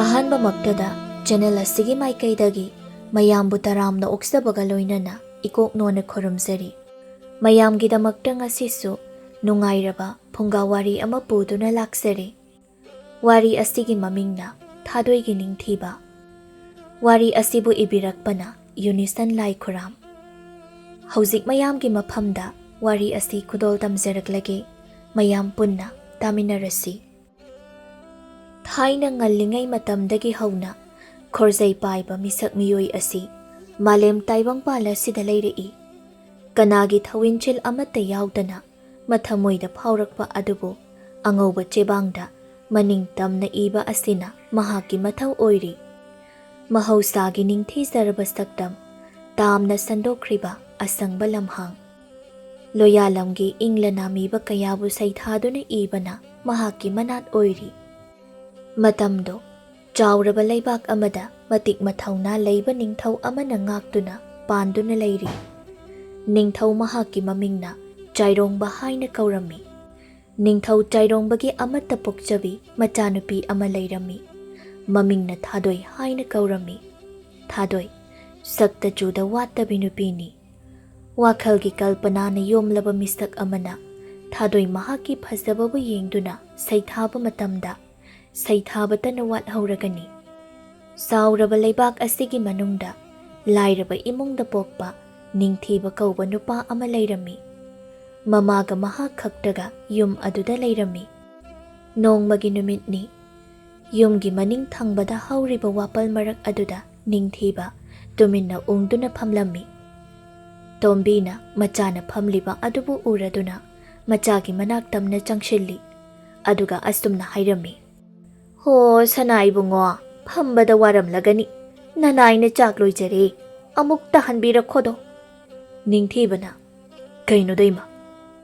ꯑꯍꯥꯟꯕꯃꯛꯇꯗ channel ꯑꯁꯤꯒꯤ ꯃꯥꯏꯀꯩꯗꯒꯤ ꯃꯌꯥꯝꯕꯨ ꯇꯔꯥꯝꯅ ꯑꯣꯛꯆꯕꯒ ꯂꯣꯏꯅꯅ ꯏꯀꯣꯛꯅꯣꯅ ꯈꯨꯔꯨꯝꯖꯔꯤ꯫ ꯃꯌꯥꯝꯒꯤꯗꯃꯛꯇ ꯉꯁꯤꯁꯨ ꯅꯨꯡꯉꯥꯏꯔꯕ ꯐꯨꯡꯒꯥ ꯋꯥꯔꯤ ꯑꯃ ꯄꯨꯗꯨꯅ ꯂꯥꯛꯆꯔꯤ꯫ ꯋꯥꯔꯤ ꯑꯁꯤꯒꯤ ꯃꯃꯤꯡꯅ ꯊꯥꯗꯣꯏꯒꯤ ꯅꯤꯡꯊꯤꯕ꯫ ꯋꯥꯔꯤ ꯑꯁꯤꯕꯨ ꯏꯕꯤꯔꯛꯄꯅ ꯌꯨꯅꯤꯁꯟ ꯂꯥꯏꯈꯨꯔꯥꯝ꯫ ꯍꯧꯖꯤꯛ ꯃꯌꯥꯝꯒꯤ ꯃꯐꯝꯗ ꯋꯥꯔꯤ ꯑꯁꯤ ꯈꯨꯗꯣꯜ ꯇꯝꯖꯔꯛꯂꯒꯦ, ꯃꯌꯥꯝ ꯄꯨꯟꯅ ꯇꯥꯃꯤꯟꯅꯔꯁꯤ꯫ ꯊꯥꯏꯅ ꯉꯜꯂꯤꯉꯩ ꯃꯇꯝꯗꯒꯤ ꯍꯧꯅ ꯈꯣꯔꯖꯩ ꯄꯥꯏꯕ ꯃꯤꯁꯛ ꯃꯤꯑꯣꯏ ꯑꯁꯤ ꯃꯥꯂꯦꯝ ꯇꯥꯏꯕꯪꯄꯥꯜ ꯑꯁꯤꯗ ꯂꯩꯔꯛꯏ꯫ ꯀꯅꯥꯒꯤ ꯊꯧꯋꯤꯟꯆꯤꯜ ꯑꯃꯠꯇ ꯌꯥꯎꯗꯅ ꯃꯊꯃꯣꯏꯗ ꯐꯥꯎꯔꯛꯄ ꯑꯗꯨꯕꯨ ꯑꯉꯧꯕ ꯆꯦꯕꯥꯡꯗ ꯃꯅꯤꯡ ꯇꯝꯅ ꯏꯕ ꯑꯁꯤꯅ ꯃꯍꯥꯛꯀꯤ ꯃꯊꯧ ꯑꯣꯏꯔꯤ꯫ ꯃꯍꯧꯁꯥꯒꯤ ꯅꯤꯡꯊꯤꯖꯔꯕ ꯁꯛꯇꯝ, ꯇꯥꯝꯅ ꯁꯟꯗꯣꯛꯈ꯭ꯔꯤꯕ ꯑꯁꯪꯕ ꯂꯝꯍꯥꯡ, ꯂꯣꯌꯥꯂꯝꯒꯤ ꯏꯪꯂ ꯅꯥꯃꯤꯕ ꯀꯌꯥꯕꯨ ꯁꯩꯊꯥꯗꯨꯅ ꯏꯕꯅ ꯃꯍꯥꯛꯀꯤ ꯃꯅꯥꯠ ꯑꯣꯏꯔꯤ꯫ ꯃꯇꯝꯗꯣ ꯆꯥꯎꯔꯕ ꯂꯩꯕꯥꯛ ꯑꯃꯗ ꯃꯇꯤꯛ ꯃꯊꯧꯅꯥ ꯂꯩꯕ ꯅꯤꯡꯊꯧ ꯑꯃꯅ ꯉꯥꯛꯇꯨꯅ ꯄꯥꯟꯗꯨꯅ ꯂꯩꯔꯤ꯫ ꯅꯤꯡꯊꯧ ꯃꯍꯥꯛꯀꯤ ꯃꯃꯤꯡꯅ ꯆꯥꯏꯔꯣꯡꯕ ꯍꯥꯏꯅ ꯀꯧꯔꯝꯃꯤ꯫ ꯅꯤꯡꯊꯧ ꯆꯥꯏꯔꯣꯡꯕꯒꯤ ꯑꯃꯠꯇ ꯄꯣꯛꯆꯕꯤ ꯃꯆꯥꯅꯨꯄꯤ ꯑꯃ ꯂꯩꯔꯝꯃꯤ꯫ ꯃꯃꯤꯡꯅ ꯊꯥꯗꯣꯏ ꯍꯥꯏꯅ ꯀꯧꯔꯝꯃꯤ꯫ ꯊꯥꯗꯣꯏ ꯁꯛꯇ ꯆꯨꯗ ꯋꯥꯠꯇꯕꯤ ꯅꯨꯄꯤꯅꯤ꯫ ꯋꯥꯈꯜꯒꯤ ꯀꯜꯄꯅꯥꯅ ꯌꯣꯝꯂꯕ ꯃꯤꯁꯛ ꯑꯃꯅ ꯊꯥꯗꯣꯏ ꯃꯍꯥꯛꯀꯤ ꯐꯖꯕꯕꯨ ꯌꯦꯡꯗꯨꯅ ꯁꯩꯊꯥꯕ ꯃꯇꯝꯗ ꯁꯩꯊꯥꯕꯇꯅ ꯋꯥꯠꯍꯧꯔꯒꯅꯤ꯫ ꯆꯥꯎꯔꯕ ꯂꯩꯕꯥꯛ ꯑꯁꯤꯒꯤ ꯃꯅꯨꯡꯗ ꯂꯥꯏꯔꯕ ꯏꯃꯨꯡꯗ ꯄꯣꯛꯄ ꯅꯤꯡꯊꯤꯕ ꯀꯧꯕ ꯅꯨꯄꯥ ꯑꯃ ꯂꯩꯔꯝꯃꯤ꯫ ꯃꯃꯥꯒ ꯃꯍꯥꯛ ꯈꯛꯇꯒ ꯌꯨꯝ ꯑꯗꯨꯗ ꯂꯩꯔꯝꯃꯤ꯫ ꯅꯣꯡꯃꯒꯤ ꯅꯨꯃꯤꯠꯅꯤ꯫ ꯌꯨꯝꯒꯤ ꯃꯅꯤꯡ ꯊꯪꯕꯗ ꯍꯧꯔꯤꯕ ꯋꯥꯄꯜ ꯃꯔꯛ ꯑꯗꯨꯗ ꯅꯤꯡꯊꯤꯕ ꯇꯨꯃꯤꯟꯅ ꯎꯪꯗꯨꯅ ꯐꯝꯂꯝꯃꯤ꯫ ꯇꯣꯝꯕꯤꯅ ꯃꯆꯥꯅ ꯐꯝꯂꯤꯕ ꯑꯗꯨꯕꯨ ꯎꯔꯗꯨꯅ ꯃꯆꯥꯒꯤ ꯃꯅꯥꯛ ꯇꯝꯅ ꯆꯪꯁꯤꯜꯂꯤ꯫ ꯑꯗꯨꯒ ꯑꯁꯨꯝꯅ ꯍꯥꯏꯔꯝꯃꯤ, "ꯍꯣ ꯁꯅꯥ ꯏꯕꯨꯡꯉꯣ, ꯐꯝꯕꯗ ꯋꯥꯔꯝꯂꯒꯅꯤ, ꯅꯅꯥꯏꯅ ꯆꯥꯛ ꯂꯣꯏꯖꯔꯦ, ꯑꯃꯨꯛꯇ ꯍꯟꯕꯤꯔꯛꯈꯣꯗꯣ." ꯅꯤꯡꯊꯤꯕꯅ, "ꯀꯩꯅꯣ ꯗꯩꯃ,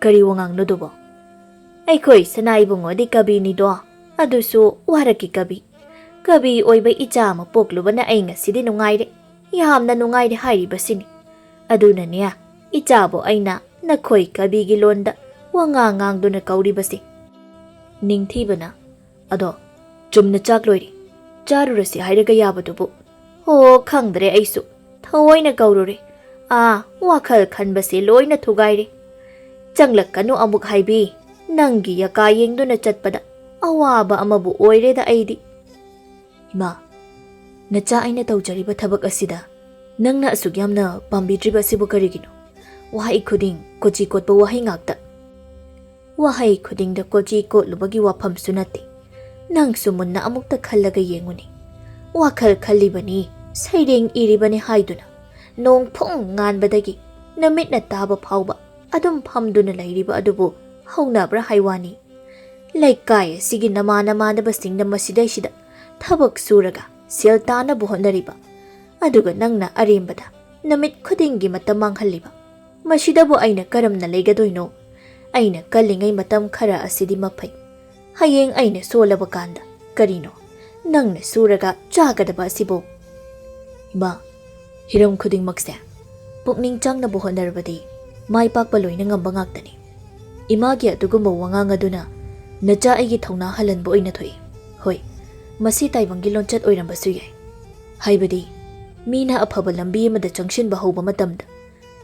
ꯀꯔꯤ ꯋꯥꯉꯥꯡꯅꯣꯗꯨꯕꯣ? ꯑꯩꯈꯣꯏ ꯁꯅꯥ ꯏꯕꯨꯡꯉꯣꯗꯤ ꯀꯕꯤꯅꯤꯗꯣ, ꯑꯗꯨꯁꯨ ꯋꯥꯔꯛꯀꯤ ꯀꯕꯤ꯫ ꯀꯕꯤ ꯑꯣꯏꯕ ꯏꯆꯥ ꯑꯃ ꯄꯣꯛꯂꯨꯕꯅ ꯑꯩ ꯉꯁꯤꯗꯤ ꯅꯨꯡꯉꯥꯏꯔꯦ, ꯌꯥꯝꯅ ꯅꯨꯡꯉꯥꯏꯔꯦ ꯍꯥꯏꯔꯤꯕꯁꯤꯅꯤ꯫ ꯑꯗꯨꯅꯅꯦ ꯏꯆꯥꯕꯨ ꯑꯩꯅ ꯅꯈꯣꯏ ꯀꯕꯤꯒꯤ ꯂꯣꯟꯗ ꯋꯥꯉꯥꯡ ꯉꯥꯡꯗꯨꯅ ꯀꯧꯔꯤꯕꯁꯤ." ꯅꯤꯡꯊꯤꯕꯅ, "ꯑꯗꯣ ꯆꯨꯝꯅ ꯆꯥꯛ ꯂꯣꯏꯔꯤ, ꯆꯥꯔꯨꯔꯁꯤ ꯍꯥꯏꯔꯒ ꯌꯥꯕꯗꯨꯕꯨ." "ꯍꯣ ꯈꯪꯗ꯭ꯔꯦ ꯑꯩꯁꯨ, ꯊꯑꯣꯏꯅ ꯀꯧꯔꯨꯔꯦ, ꯋꯥꯈꯜ ꯈꯟꯕꯁꯦ ꯂꯣꯏꯅ ꯊꯨꯒꯥꯏꯔꯦ꯫ ꯆꯪꯂꯛꯀꯅꯨ ꯑꯃꯨꯛ ꯍꯥꯏꯕꯤ, ꯅꯪꯒꯤ ꯌꯀꯥ ꯌꯦꯡꯗꯨꯅ ꯆꯠꯄꯗ ꯑꯋꯥꯕ ꯑꯃꯕꯨ ꯑꯣꯏꯔꯦꯗ ꯑꯩꯗꯤ." "ꯏꯃꯥ, ꯅꯆꯥ ꯑꯩꯅ ꯇꯧꯖꯔꯤꯕ ꯊꯕꯛ ꯑꯁꯤꯗ ꯅꯪꯅ ꯑꯁꯨꯛ ꯌꯥꯝꯅ ꯄꯥꯝꯕꯤꯗ꯭ꯔꯤꯕ ꯑꯁꯤꯕꯨ ꯀꯔꯤꯒꯤꯅꯣ? ꯋꯥꯍꯩ ꯈꯨꯗꯤꯡ ꯀꯣꯆꯤ ꯀꯣꯠꯄ ꯋꯥꯍꯩ ꯉꯥꯛꯇ." "ꯋꯥꯍꯩ ꯈꯨꯗꯤꯡꯗ ꯀꯣꯆꯤ ꯀꯣꯠꯂꯨꯕꯒꯤ ꯋꯥꯐꯝꯁꯨ ꯅꯠꯇꯦ, ꯅꯪꯁꯨ ꯃꯨꯟꯅ ꯑꯃꯨꯛꯇ ꯈꯜꯂꯒ ꯌꯦꯡꯉꯨꯅꯤ꯫ ꯋꯥꯈꯜ ꯈꯜꯂꯤꯕꯅꯤ, ꯁꯩꯔꯦꯡ ꯏꯔꯤꯕꯅꯤ ꯍꯥꯏꯗꯨꯅ ꯅꯣꯡ ꯐꯨꯡ ꯉꯥꯟꯕꯗꯒꯤ ꯅꯨꯃꯤꯠꯅ ꯇꯥꯕ ꯐꯥꯎꯕ ꯑꯗꯨꯝ ꯐꯝꯗꯨꯅ ꯂꯩꯔꯤꯕ ꯑꯗꯨꯕꯨ ꯍꯧꯅꯕ꯭ꯔꯥ ꯍꯥꯏꯋꯥꯅꯤ? ꯂꯩꯀꯥꯏ ꯑꯁꯤꯒꯤ ꯅꯃꯥꯟꯅꯕꯁꯤꯡꯅ ꯃꯁꯤꯗꯩꯁꯤꯗ ꯊꯕꯛ ꯁꯨꯔꯒ ꯁꯦꯜ ꯇꯥꯅꯕ ꯍꯣꯠꯅꯔꯤꯕ, ꯑꯗꯨꯒ ꯅꯪꯅ ꯑꯔꯦꯝꯕꯗ ꯅꯨꯃꯤꯠ ꯈꯨꯗꯤꯡꯒꯤ ꯃꯇꯝ ꯃꯥꯡꯍꯜꯂꯤꯕ, ꯃꯁꯤꯗꯕꯨ ꯑꯩꯅ ꯀꯔꯝꯅ ꯂꯩꯒꯗꯣꯏꯅꯣ? ꯑꯩꯅ ꯀꯜꯂꯤꯉꯩ ꯃꯇꯝ ꯈꯔ ꯑꯁꯤꯗꯤ ꯃꯐꯩ, ꯍꯌꯦꯡ ꯑꯩꯅ ꯁꯣꯜꯂꯕ ꯀꯥꯟꯗ ꯀꯔꯤꯅꯣ ꯅꯪꯅ ꯁꯨꯔꯒ ꯆꯥꯒꯗꯕ ꯑꯁꯤꯕꯨ?" "ꯏꯃꯥ, ꯍꯤꯔꯝ ꯈꯨꯗꯤꯡꯃꯛꯁꯦ ꯄꯨꯛꯅꯤꯡ ꯆꯪꯅꯕ ꯍꯣꯠꯅꯔꯕꯗꯤ ꯃꯥꯏ ꯄꯥꯛꯄ ꯂꯣꯏꯅ ꯉꯝꯕ ꯉꯥꯛꯇꯅꯤ꯫ ꯏꯃꯥꯒꯤ ꯑꯗꯨꯒꯨꯝꯕ ꯋꯥꯉꯥꯡ ꯑꯗꯨꯅ ꯅꯆꯥ ꯑꯩꯒꯤ ꯊꯧꯅꯥ ꯍꯜꯍꯟꯕ ꯑꯣꯏꯅ ꯊꯣꯛꯏ꯫ ꯍꯣꯏ, ꯃꯁꯤ ꯇꯥꯏꯕꯪꯒꯤ ꯂꯣꯟꯆꯠ ꯑꯣꯏꯔꯝꯕꯁꯨ ꯌꯥꯏ꯫ ꯍꯥꯏꯕꯗꯤ ꯃꯤꯅ ꯑꯐꯕ ꯂꯝꯕꯤ ꯑꯃꯗ ꯆꯪꯁꯤꯟꯕ ꯍꯧꯕ ꯃꯇꯝꯗ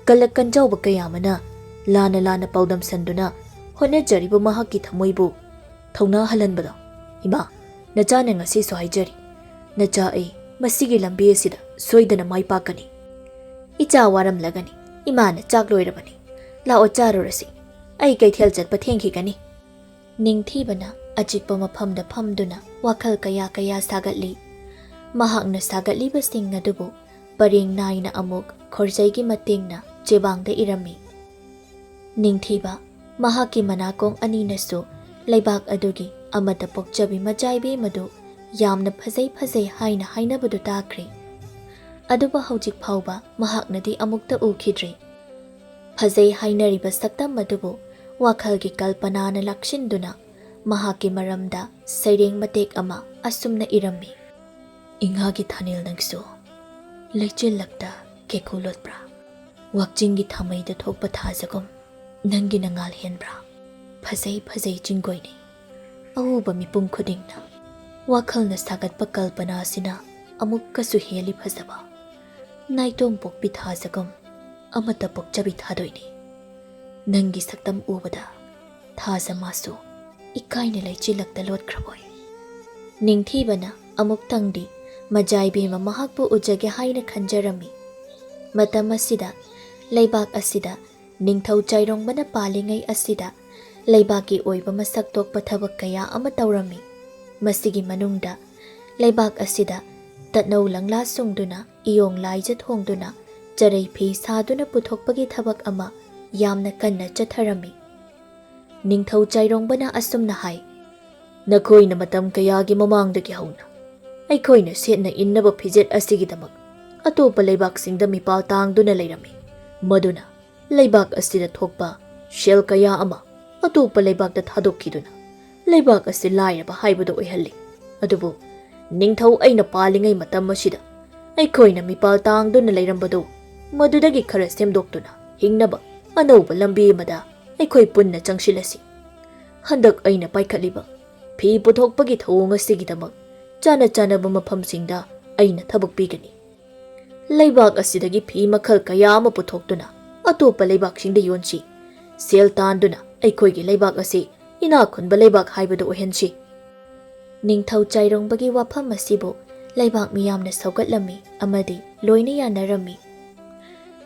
ꯀꯜꯂꯛ ꯀꯟꯖꯥꯎꯕ ꯀꯌꯥ ꯑꯃꯅ ꯂꯥꯟꯅ ꯂꯥꯟꯅ ꯄꯥꯎꯗꯝꯁꯟꯗꯨꯅ ꯍꯣꯠꯅꯖꯔꯤꯕ ꯃꯍꯥꯛꯀꯤ ꯊꯃꯣꯏꯕꯨ ꯊꯧꯅꯥ ꯍꯜꯍꯟꯕꯗꯣ꯫ ꯏꯃꯥ, ꯅꯆꯥꯅ ꯉꯁꯤꯁꯨ ꯍꯥꯏꯖꯔꯤ, ꯅꯆꯥ ꯑꯩ ꯃꯁꯤꯒꯤ ꯂꯝꯕꯤ ꯑꯁꯤꯗ ꯁꯣꯏꯗꯅ ꯃꯥꯏ ꯄꯥꯛꯀꯅꯤ." "ꯏꯆꯥ ꯋꯥꯔꯝꯂꯒꯅꯤ, ꯏꯃꯥꯅ ꯆꯥꯛ ꯂꯣꯏꯔꯕꯅꯤ, ꯂꯥꯛꯑꯣ ꯆꯥꯔꯨꯔꯁꯤ, ꯑꯩ ꯀꯩꯊꯦꯜ ꯆꯠꯄ ꯊꯦꯡꯈꯤꯒꯅꯤ." ꯅꯤꯡꯊꯤꯕꯅ ꯑꯆꯤꯛꯄ ꯃꯐꯝꯗ ꯐꯝꯗꯨꯅ ꯋꯥꯈꯜ ꯀꯌꯥ ꯀꯌꯥ ꯁꯥꯒꯠꯂꯤ꯫ ꯃꯍꯥꯛꯅ ꯁꯥꯒꯠꯂꯤꯕꯁꯤꯡ ꯑꯗꯨꯕꯨ ꯄꯔꯦꯡ ꯅꯥꯏꯅ ꯑꯃꯨꯛ ꯈꯣꯔꯖꯩꯒꯤ ꯃꯇꯦꯡꯅ ꯆꯦꯕꯥꯡꯗ ꯏꯔꯝꯃꯤ꯫ ꯅꯤꯡꯊꯤꯕ ꯃꯍꯥꯛꯀꯤ ꯃꯅꯥꯀꯣꯡ ꯑꯅꯤꯅꯁꯨ ꯂꯩꯕꯥꯛ ꯑꯗꯨꯒꯤ ꯑꯃꯠꯇ ꯄꯣꯛꯆꯕꯤ ꯃꯆꯥꯏꯕꯤ ꯃꯗꯨ ꯌꯥꯝꯅ ꯐꯖꯩ ꯐꯖꯩ ꯍꯥꯏꯅ ꯍꯥꯏꯅꯕꯗꯨ ꯇꯥꯈ꯭ꯔꯦ꯫ ꯑꯗꯨꯕꯨ ꯍꯧꯖꯤꯛ ꯐꯥꯎꯕ ꯃꯍꯥꯛꯅꯗꯤ ꯑꯃꯨꯛꯇ ꯎꯈꯤꯗ꯭ꯔꯤ꯫ ꯐꯖꯩ ꯍꯥꯏꯅꯔꯤꯕ ꯁꯛꯇꯝ ꯑꯗꯨꯕꯨ ꯋꯥꯈꯜꯒꯤ ꯀꯜꯄꯅꯥꯅ ꯂꯥꯛꯁꯤꯟꯗꯨꯅ ꯃꯍꯥꯛꯀꯤ ꯃꯔꯝꯗ ꯁꯩꯔꯦꯡ ꯃꯇꯦꯛ ꯑꯃ ꯑꯁꯨꯝꯅ ꯏꯔꯝꯃꯤ꯫ "ꯏꯉꯥꯒꯤ ꯊꯥꯅꯤꯜ ꯅꯪꯁꯨ ꯂꯩꯆꯤꯜꯂꯛꯇ ꯀꯦꯀꯨ ꯂꯣꯠꯄ꯭ꯔꯥ? ꯋꯥꯛꯆꯤꯡꯒꯤ ꯊꯥꯃꯩꯗ ꯊꯣꯛꯄ ꯊꯥꯖꯒꯨꯝ ꯅꯪꯒꯤꯅ ꯉꯥꯜ ꯍꯦꯟꯕ꯭ꯔꯥ? ꯐꯖꯩ ꯐꯖꯩ ꯆꯤꯡꯒꯣꯏꯅꯩ, ꯑꯎꯕ ꯃꯤꯄꯨꯝ ꯈꯨꯗꯤꯡꯅ Wakhalna sagatpa kalpana asina amukkasu heli phajaba. Naitom pokpi thajagam amata pokchabi thadoini. Nangi saktam ubada thaja masu ikaina laichilakta lotkraboi. Ningthibana amuktangdi majaibema mahakpu ujage haina khanjarami. Matam asida leibak asida ningthau chairongbana palingai asida leibaki oiba masak tokpa thabak kaya ama tawrami. Masigi manungda leibak asida tatnau langla sungduna iyong laija thongduna charai phi saduna puthokpagi thabak ama yamna kanna chatharami. Ningthau chairongbana asumna hai nakhoina matam kayagi mamangdagi hauna aikhoina setna innaba phijet asigidamak atopa leibak singda mipal tangduna leirami. Maduna leibak asida thokpa shel kaya ama atopa leibak da thadokkiduna leibak asi lairaba haibado oihalli. Adubu ningthau aina palingai matam asida aikhoina mipal tangduna leirambado madudagi khara semdoktuna hingnaba anauba lambi amada aikhoi punna changsilasi. Handak aina paikhaliba phi puthokpagi thawong asigidamak chana chanaba mafamsingda aina thabak pigani. Leibak asidagi phi makhal kaya ama puthoktuna atopa leibaksingda yonsi sel tanduna aikhoigi leibak asi ina khunba leibak haibado ohensi. Ningthau chairongbagi wafam asibu leibak miyamna saugatlami amadi loina yanarami.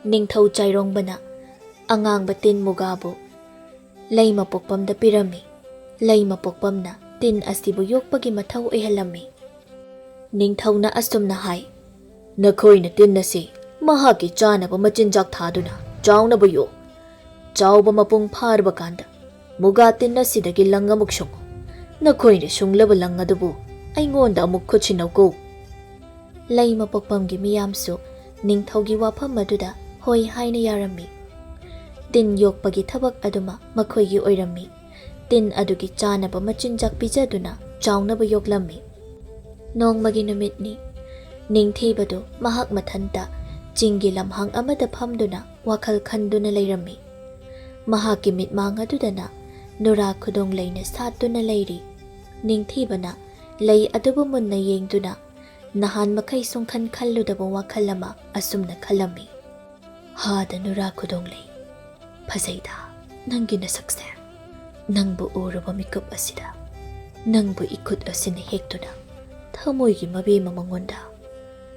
Ningthau chairongbana angangba tin mugabu leima pokpamda pirami. Leima pokpamna tin asibu yokpagi mathau oihalami. Ningthauna asumna hai nakhoina tin nasi mahaki chanaba machinjak thaduna chawnaba yo chawba mapung pharba kanda muga tin nasidagi lang amuk sungo nakhoina sunglaba lang adubu aingonda amuk khutsinauko. Leima pokpamgi miyamsu ningthaugi wafam aduda hoi haina yarami. Tin yokpagi thabak aduma makhoigi oirami. Tin adugi chanaba machinjak pijaduna chawnaba yoklami. Nongmagi numitni Ningthibadu mahak mathanta chinggi lamhang amada phamduna wakhal khanduna leirami. Mahakki mitmang adudana nura khudong leina satuna leiri. Ningthibana lei adubu munna yengduna nahan makai sungkhan khalludaba wakhal ama asumna khalami. Hada nura khudong lei phajaida nangi nasakse nangbu uraba mikup asida nangbu ikut asina hektuna thamoigi mabema mangonda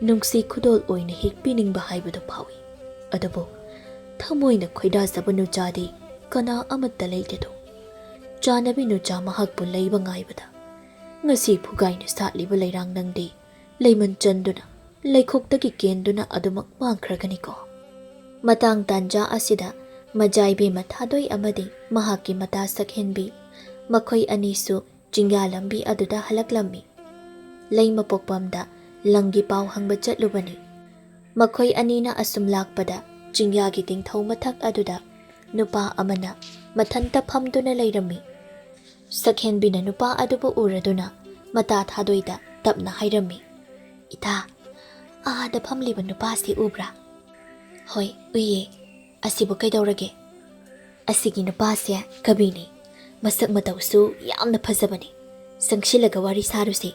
nungsi khudol oina hekpiningba haibado phawi. Adabu thamoina khoidajaba nuchadi kana amatta leitedo chanabi nucha mahakpu leiba ngaibada ngasi phugaina satliba leirang nangdi leiman chanduna leikhoktagi kenduna adumak mangkhragani ko. Matang tanja asida majaibe mathadoi amadi mahakki mata sakhenbi makhoi anisu chingya lambi aduda halaklami. Leima pokpamda langi pau hangba chatlubani. Makhoi anina asum lakpada chingyagi tingthau mathak aduda nupa amana mathanta phamduna leirami. Sakhenbina nupa adubu uraduna mata thadoida tapna hairami. Ita aada phamliba nupa si ubra? Hoi uye asibu kaidaurage asigi nupa se kabini masak matausu yamna phajabani sangsilaga wari sarusi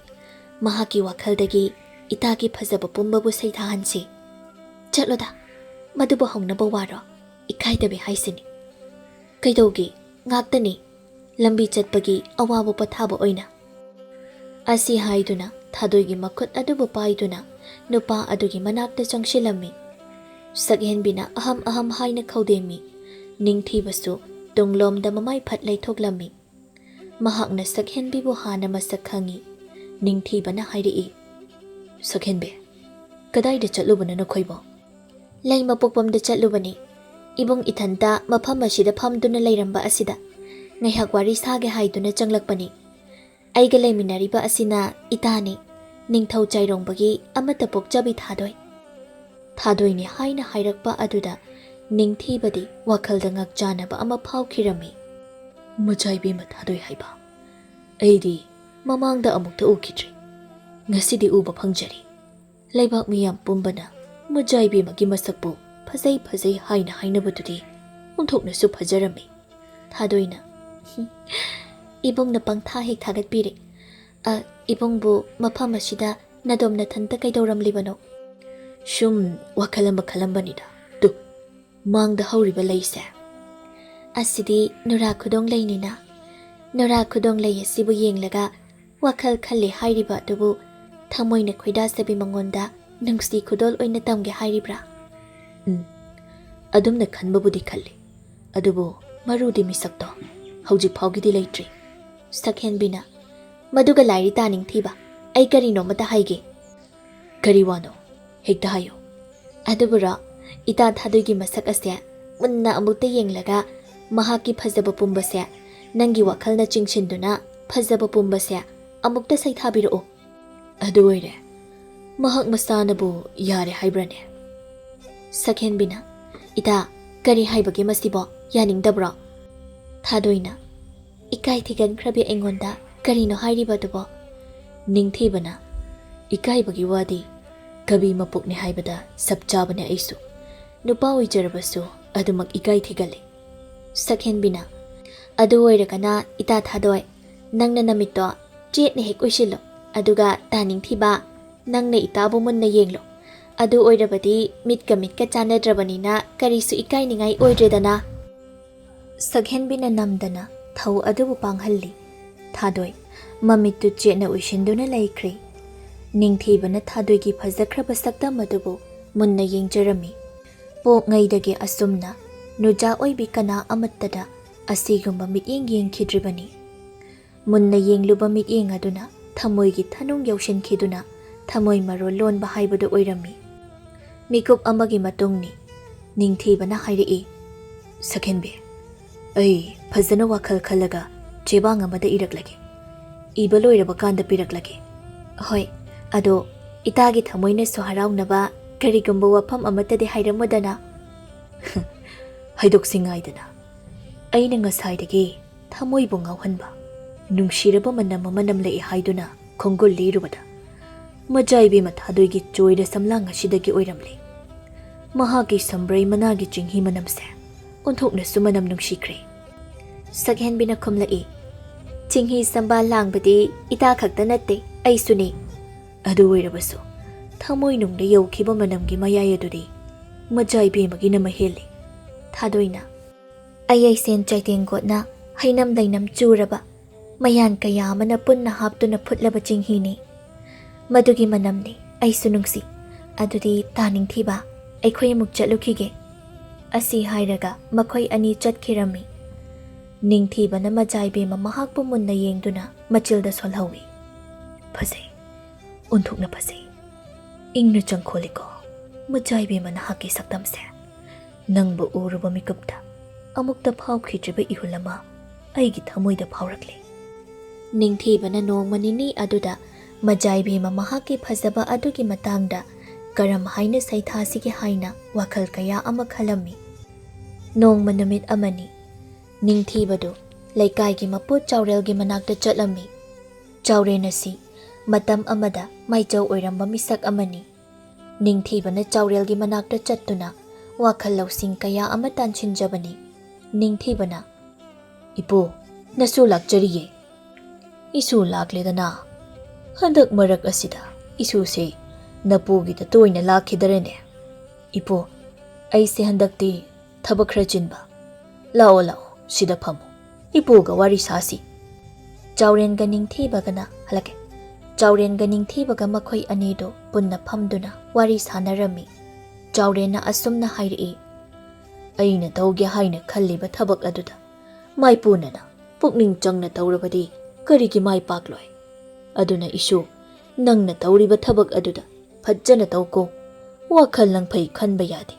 mahaki wakaldagi itagi phajaba pumbabu saithahansi. Chatloda madubu hongnaba waro ikaidabe haisini kaidaugi ngaktani lambi chatpagi awabu pathaba oina. Asi haiduna Thadoigi makhut adubu paiduna nupa adugi manakta changsilami. Sakhenbina aham aham haina khaudemi. Ningthibasu tunglomda mamai phat leithoklami. Mahakna sakhenbibu hana masak khangi. Ningthibana hairi Sakhenbe kadaida chatlubana nakhoibo? Leima pokpamda chatlubani. Ibong ithanta mafam asida phamduna leiramba asida ngaihak wari sage haiduna changlakpani. Aiga leiminariba asina itani ningthau chairongbagi amata pokchabi thadoi. Thadoini haina hairakpa aduda ningthibadi wakhalda ngakchanaba ama phaukhirami. Majaibe ma thadoi haiba aidi mamangda amukta ukidri ngasidi uba phangjari. Leibak miyam pumbana majaibe magi masakpu phajai phajai haina hainabadudi unthoknasu phajarami. Thadoina ibongna pangtha hek thagatpiri Ibungbu mafam asida nadom nathanta kaidauramlibano? Shum wakalamba kalambanida. Tu mangda hauriba leise. Asidi nura khudong lainina. Nura khudong lai asibu yenglaga wakal khalle hairiba adubu thamoina khoidasabi mangonda nungsi khudol oina tamge hairibra. Adumna khanbabudi khalli. Adubu marudi misakto hauji phawgidi leitri. Sakhenbina maduga lairi ta Ningthiba ai karino mata haige. Kari wano hekta hayo. Adubura ita Thadoigi masak ase munna amukta yenglaga mahaki phajaba pumbase nangi wakhalna chingshinduna phajaba pumbase amukta saithabiro. Adu oire mahak masanabu yare haibrane. Sakhenbina ita kari haibage masibo yaningdabra. Thadoina ikai thigan khrabi engonda karino hairiba dubo. Ningthibana ikai bagi wadi kabi mapukni haibada sabchabane aisu. Nupa oijarabasu adumak ikai thigale. Sakhenbina adu oiragana ita Thadoi nangna namito chetne hek oisilo aduga ta Ningthiba nangna itabu munna yenglo. Adu oirabadi mitka chanadrabanina karisu ikai ningai oidredana. Sakhenbina namdana thau adubu panghalli. Thadoi mamittu chetna oishinduna laikhri. Ningthibana Thadoigi phajakraba saktam adubu munna yengjarami. Pok ngaidage asumna nuja oibi kana amattada asigumba mityeng yengkhidribani. Munna yengluba mityeng aduna thamoigi thanung yaushinkhiduna thamoi maro lonba haibadu oirami. Mikup amagi matungni Ningthibana hairi. Sakhenbe ai phajana wakhal khalaga chebang amada iraklage. Iba loiraba kanda piraklage. Hoi ado itagi thamoina soharaunaba karigumba wafam amatade hairamodana. Haidoksingaidana aina ngasaidagi thamoibu ngauhanba nungshiraba manam lei haiduna khongol lirubada majaibi Thadoigi choida samlang asidagi oiramle. Mahagi sambrai managi chinghi manamse onthokna sumanam nungshikre. Sakhenbina khumlai chinghi samba langbadi ita khakta natte aisuni. Adu oirabasu thamoi nungda yaukiba manamgi mayai adudi majaibi magina maheli. Thadoina ayaisen chaitengotna hainam dainam churaba mayan kaya amana punna haptuna phutlaba chinghini. Madugi manamni aisu nungsi adudi ta Ningthiba aikhoi amuk chatlukige. Asi hairaga makhoi ani chatkirami. Ningthibana majaibe mahakpu munna yengduna machilda solhawi. Phasai onthokna phasai ingna changkholiko majaibe mana haki saktamse. Nangbu uruba mikupta amukta phawkhidriba ihulama aigi thamoida phawrakle. Ningthibana nongmanini aduda majaibe mahaki phajaba adugi matangda karam haina saithasigi haina wakhal kaya ama khalami. Nongma numit amani Ningthibadu laikhaigi maput chaurelgi manakta chatlami. Chaurenasi matam amada maichau oiramba misak amani. Ningthibana chaurelgi manakta chattuna wakhal lausing kaya ama tanchinjabani. Ningthibana Ipo nasu lakjariye. Isu lakledana handak marak asida isu se napugi ta toina lakhidarene. Ipo aise handakti thabak khra chinba. Lao sida phamu ipoga wari sasi. Chaurenga Ningthibagana halake. Chaurenga Ningthibaga makhoi anido punna phamduna wari sanarami. Chaurena asumna hairi. Aina tauge haina khalliba thabak aduda mai punana pukning changna taurabadi karigi mai pakloi. Aduna isu nangna tauriba thabak aduda phajjana tauko wakhal langphai khanba yadi.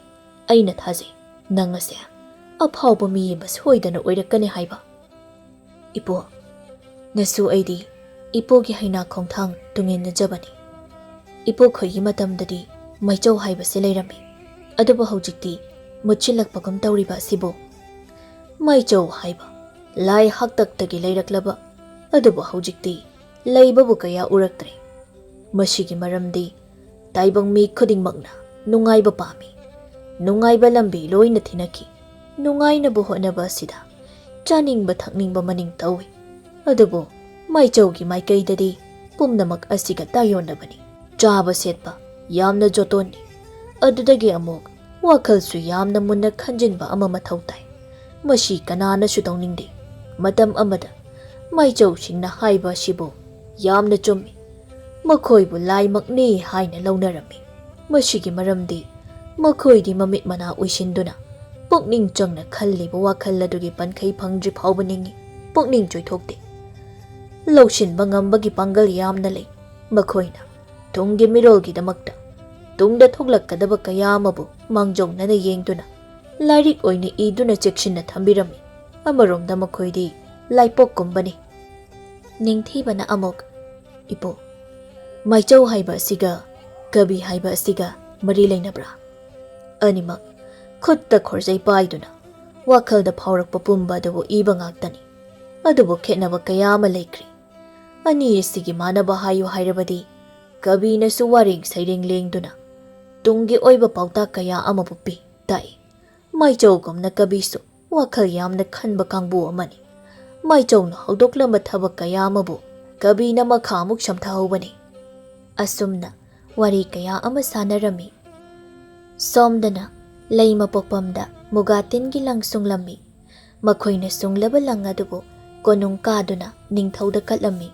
Aina thaje nangase aphawba mi bas hoidana oirakane haiba. Ipo nasu aidi ipogi haina khongthang tungin jabani. Ipo khoigi matamdadi maichau haiba se leirami. Aduba haujikti muchilakpagum tauriba sibo. Maichau haiba lai haktaktagi leiraklaba aduba haujikti leibabu kaya uraktre. Masigi maramdi taibang mi khudingmakna nungaiba pami. Nungaiba lambi loina thinaki. Nungaina bu honaba sida chaningba thakningba maning tawi. Adubo maichaugi maikaidadi ꯄꯨꯝꯅꯃꯛ ꯑꯁꯤꯒ ꯇꯥꯌꯣꯟꯅꯕꯅꯤ꯫ ꯆꯥꯕ ꯁꯦꯠꯄ ꯌꯥꯝꯅ ꯖꯣꯇꯣꯟꯅꯤ꯫ ꯑꯗꯨꯗꯒꯤ ꯑꯃꯨꯛ ꯋꯥꯈꯜꯁꯨ ꯌꯥꯝꯅ ꯃꯨꯟꯅ ꯈꯟꯖꯤꯟꯕ ꯑꯃ ꯃꯊꯧ ꯇꯥꯏ꯫ ꯃꯁꯤ ꯀꯅꯥꯅꯁꯨ ꯇꯧꯅꯤꯡꯗꯦ꯫ ꯃꯇꯝ ꯑꯃꯗ ꯃꯥꯏꯆꯧꯁꯤꯡꯅ ꯍꯥꯏꯕ ꯑꯁꯤꯕꯨ ꯌꯥꯝꯅ ꯆꯨꯝꯃꯤ꯫ ꯃꯈꯣꯏꯕꯨ ꯂꯥꯏꯃꯛꯅꯤ ꯍꯥꯏꯅ ꯂꯧꯅꯔꯝꯃꯤ꯫ ꯃꯁꯤꯒꯤ ꯃꯔꯝꯗꯤ ꯃꯈꯣꯏꯗꯤ ꯃꯃꯤꯠ ꯃꯅꯥ ꯎꯏꯁꯤꯟꯗꯨꯅ ꯄꯨꯛꯅꯤꯡ ꯆꯪꯅ ꯈꯜꯂꯤꯕ ꯋꯥꯈꯜ ꯑꯗꯨꯒꯤ ꯄꯟꯈꯩ ꯐꯪꯗ꯭ꯔꯤ ꯐꯥꯎꯕ ꯅꯤꯡꯏ, ꯄꯨꯛꯅꯤꯡ ꯆꯣꯏꯊꯣꯛꯇꯦ꯫ ꯂꯧꯁꯤꯟꯕ ꯉꯝꯕꯒꯤ ꯄꯥꯡꯒꯜ ꯌꯥꯝꯅ ꯂꯩ꯫ ꯃꯈꯣꯏꯅ ꯇꯨꯡꯒꯤ ꯃꯤꯔꯣꯜꯒꯤꯗꯃꯛꯇ ꯇꯨꯡꯗ ꯊꯣꯛꯂꯛꯀꯗꯕ ꯀꯌꯥ ꯑꯃꯕꯨ ꯃꯥꯡꯖꯧꯅꯅ ꯌꯦꯡꯗꯨꯅ ꯂꯥꯏꯔꯤꯛ ꯑꯣꯏꯅ ꯏꯗꯨꯅ ꯆꯦꯛꯁꯤꯟꯅ ꯊꯝꯕꯤꯔꯝꯃꯤ꯫ ꯑꯃꯔꯣꯝꯗ ꯃꯈꯣꯏꯗꯤ ꯂꯥꯏꯄꯣꯛꯀꯨꯝꯕꯅꯤ꯫ ꯅꯤꯡꯊꯤꯕꯅ ꯑꯃꯨꯛ, ꯏꯄꯨ, ꯃꯥꯏꯆꯧ ꯍꯥꯏꯕ ꯑꯁꯤꯒ ꯀꯕꯤ ꯍꯥꯏꯕ ꯑꯁꯤꯒ ꯃꯔꯤ ꯂꯩꯅꯕ꯭ꯔꯥ? ꯑꯅꯤꯃꯛ ꯈꯨꯠꯇ ꯈꯣꯔꯖꯩ ꯄꯥꯏꯗꯨꯅ ꯋꯥꯈꯜꯗ ꯐꯥꯎꯔꯛꯄ ꯄꯨꯝꯕ ꯑꯗꯨꯕꯨ ꯏꯕ ꯉꯥꯛꯇꯅꯤ꯫ ꯑꯗꯨꯕꯨ ꯈꯦꯠꯅꯕ ꯀꯌꯥ ꯑꯃ ꯂꯩꯈ꯭ꯔꯤ꯫ ꯑꯅꯤ ꯑꯁꯤꯒꯤ ꯃꯥꯟꯅꯕ ꯍꯥꯏꯌꯨ ꯍꯥꯏꯔꯕꯗꯤ ꯀꯕꯤꯅꯁꯨ ꯋꯥꯔꯦꯡ ꯁꯩꯔꯦꯡ ꯂꯦꯡꯗꯨꯅ ꯇꯨꯡꯒꯤ ꯑꯣꯏꯕ ꯄꯥꯎꯇꯥꯛ ꯀꯌꯥ ꯑꯃꯕꯨ ꯄꯤ, ꯇꯥꯛꯏ꯫ ꯃꯥꯏꯆꯧꯒꯨꯝꯅ ꯀꯕꯤꯁꯨ ꯋꯥꯈꯜ ꯌꯥꯝꯅ ꯈꯟꯕ ꯀꯥꯡꯕꯨ ꯑꯃꯅꯤ꯫ ꯃꯥꯏꯆꯧꯅ ꯍꯧꯗꯣꯛꯂꯝꯕ ꯊꯕꯛ ꯀꯌꯥ ꯑꯃꯕꯨ ꯀꯕꯤꯅ ꯃꯈꯥ ꯑꯃꯨꯛ ꯁꯝꯊꯍꯧꯕꯅꯤ꯫ ꯑꯁꯨꯝꯅ ꯋꯥꯔꯤ ꯀꯌꯥ ꯑꯃ ꯁꯥꯟꯅꯔꯝꯃꯤ꯫ ꯁꯣꯝꯗꯅ ꯂꯩ ꯃꯄꯣꯛꯄꯝꯗ ꯃꯨꯒꯥ ꯇꯤꯟꯒꯤ ꯂꯪ ꯁꯨꯡꯂꯝꯃꯤ꯫ ꯃꯈꯣꯏꯅ ꯁꯨꯡꯂꯕ ꯂꯪ ꯑꯗꯨꯕꯨ ꯀꯣꯅꯨꯡ ꯀꯥꯗꯨꯅ ꯅꯤꯡꯊꯧꯗ ꯀꯠꯂꯝꯃꯤ꯫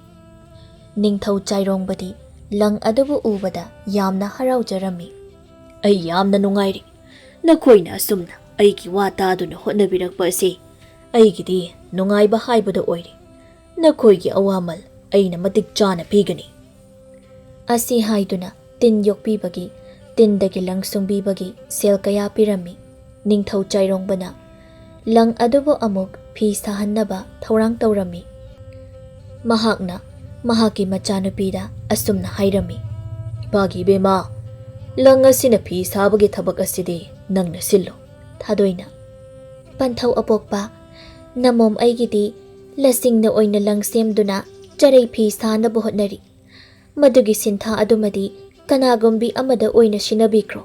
ꯅꯤꯡꯊꯧ ꯆꯥꯏꯔꯣꯡꯕꯗꯤ ꯂꯪ ꯑꯗꯨꯕꯨ ꯎꯕꯗ ꯌꯥꯝꯅ ꯍꯔꯥꯎꯖꯔꯝꯃꯤ꯫ ꯑꯩ ꯌꯥꯝꯅ ꯅꯨꯡꯉꯥꯏꯔꯤ꯫ ꯅꯈꯣꯏꯅ ꯑꯁꯨꯝꯅ ꯑꯩꯒꯤ ꯋꯥ ꯇꯥꯗꯨꯅ ꯍꯣꯠꯅꯕꯤꯔꯛꯄ ꯑꯁꯤ ꯑꯩꯒꯤꯗꯤ ꯅꯨꯡꯉꯥꯏꯕ ꯍꯥꯏꯕꯗꯨ ꯑꯣꯏꯔꯦ꯫ ꯅꯈꯣꯏꯒꯤ ꯑꯋꯥꯃꯜ ꯑꯩꯅ ꯃꯇꯤꯛ ꯆꯥꯅ ꯄꯤꯒꯅꯤ꯫ ꯑꯁꯤ ꯍꯥꯏꯗꯨꯅ ꯇꯤꯟ ꯌꯣꯛꯄꯤꯕꯒꯤ, ꯇꯤꯟꯗꯒꯤ ꯂꯪ ꯁꯨꯡꯕꯤꯕꯒꯤ ꯁꯦꯜ ꯀꯌꯥ ꯄꯤꯔꯝꯃꯤ꯫ ꯅꯤꯡꯊꯧ ꯆꯥꯏꯔꯣꯡꯕꯅ ꯂꯪ ꯑꯗꯨꯕꯨ ꯑꯃꯨꯛ ꯐꯤ ꯁꯥꯍꯟꯅꯕ ꯊꯧꯔꯥꯡ ꯇꯧꯔꯝꯃꯤ꯫ ꯃꯍꯥꯛꯅ ꯃꯍꯥꯛꯀꯤ ꯃꯆꯥꯅꯨꯄꯤꯗ ꯑꯁꯨꯝꯅ ꯍꯥꯏꯔꯝꯃꯤ, ꯏꯄꯥꯒꯤ ꯏꯕꯦꯝꯃ, ꯂꯪ ꯑꯁꯤꯅ ꯐꯤ ꯁꯥꯕꯒꯤ ꯊꯕꯛ ꯑꯁꯤꯗꯤ ꯅꯪꯅ ꯁꯤꯜꯂꯨ꯫ ꯊꯥꯗꯣꯏꯅ, ꯄꯟꯊꯧ ꯑꯄꯣꯛꯄ, ꯅꯃꯣꯝ ꯑꯩꯒꯤꯗꯤ ꯂꯁꯤꯡꯅ ꯑꯣꯏꯅ ꯂꯪ ꯁꯦꯝꯗꯨꯅ ꯆꯔꯩ ꯐꯤ ꯁꯥꯅꯕ ꯍꯣꯠꯅꯔꯤ꯫ ꯃꯗꯨꯒꯤ ꯁꯤꯟꯊꯥ ꯑꯗꯨꯃꯗꯤ ꯀꯅꯥꯒꯨꯝꯕꯤ ꯑꯃꯗ ꯑꯣꯏꯅ ꯁꯤꯟꯅꯕꯤꯈ꯭ꯔꯣ꯫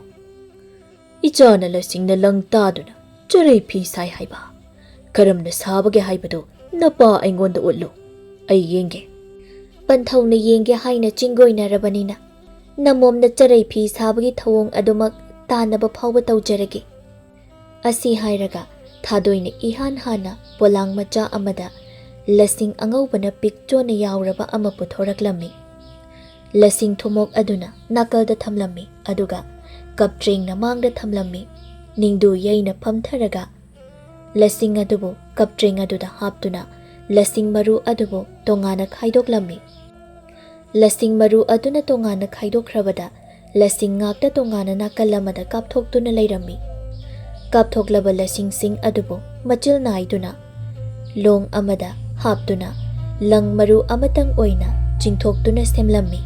ꯏꯆꯥꯅ ꯂꯁꯤꯡꯅ ꯂꯪ ꯇꯥꯗꯨꯅ ꯆꯔꯩ ꯐꯤ ꯁꯥꯏ ꯍꯥꯏꯕ? ꯀꯔꯝꯅ ꯁꯥꯕꯒꯦ ꯍꯥꯏꯕꯗꯨ ꯅꯄꯥ ꯑꯩꯉꯣꯟꯗ ꯎꯠꯂꯨ, ꯑꯩ ꯌꯦꯡꯒꯦ꯫ ꯄꯟꯊꯧꯅ ꯌꯦꯡꯒꯦ ꯍꯥꯏꯅ ꯆꯤꯡꯒꯣꯏꯅꯔꯕꯅꯤꯅ ꯅꯃꯣꯝꯅ ꯆꯔꯩ ꯐꯤ ꯁꯥꯕꯒꯤ ꯊꯧꯑꯣꯡ ꯑꯗꯨꯃꯛ ꯇꯥꯟꯅꯕ ꯐꯥꯎꯕ ꯇꯧꯖꯔꯒꯦ꯫ ꯑꯁꯤ ꯍꯥꯏꯔꯒ ꯊꯥꯗꯣꯏꯅ ꯏꯍꯥꯟ ꯍꯥꯟꯅ ꯄꯣꯂꯥꯡ ꯃꯆꯥ ꯑꯃꯗ ꯂꯁꯤꯡ ꯑꯉꯧꯕꯅ ꯄꯤꯛꯆꯣꯅ ꯌꯥꯎꯔꯕ ꯑꯃ ꯄꯨꯊꯣꯔꯛꯂꯝꯃꯤ꯫ ꯂꯁꯤꯡ ꯊꯨꯃꯣꯛ ꯑꯗꯨꯅ ꯅꯥꯀꯜꯗ ꯊꯝꯂꯝꯃꯤ, ꯑꯗꯨꯒ ꯀꯞꯇ꯭ꯔꯦꯡꯅ ꯃꯥꯡꯗ ꯊꯝꯂꯝꯃꯤ꯫ ꯅꯤꯡꯗꯨ ꯌꯩꯅ ꯐꯝꯊꯔꯒ ꯂꯁꯤꯡ ꯑꯗꯨꯕꯨ ꯀꯞꯇ꯭ꯔꯦꯡ ꯑꯗꯨꯗ ꯍꯥꯞꯇꯨꯅ ꯂꯁꯤꯡ ꯃꯔꯨ ꯑꯗꯨꯕꯨ ꯇꯣꯉꯥꯟꯅ ꯈꯥꯏꯗꯣꯛꯂꯝꯃꯤ꯫ ꯂꯁꯤꯡ ꯃꯔꯨ ꯑꯗꯨꯅ ꯇꯣꯉꯥꯟꯅ ꯈꯥꯏꯗꯣꯛꯈ꯭ꯔꯕꯗ ꯂꯁꯤꯡ ꯉꯥꯛꯇ ꯇꯣꯉꯥꯟꯅ ꯅꯥꯀꯜ ꯑꯃꯗ ꯀꯥꯞꯊꯣꯛꯇꯨꯅ ꯂꯩꯔꯝꯃꯤ꯫ ꯀꯥꯞꯊꯣꯛꯂꯕ ꯂꯁꯤꯡꯁꯤꯡ ꯑꯗꯨꯕꯨ ꯃꯆꯤꯜ ꯅꯥꯏꯗꯨꯅ ꯂꯣꯡ ꯑꯃꯗ ꯍꯥꯞꯇꯨꯅ ꯂꯪ ꯃꯔꯨ ꯑꯃꯇꯪ ꯑꯣꯏꯅ ꯆꯤꯡꯊꯣꯛꯇꯨꯅ ꯁꯦꯝꯂꯝꯃꯤ꯫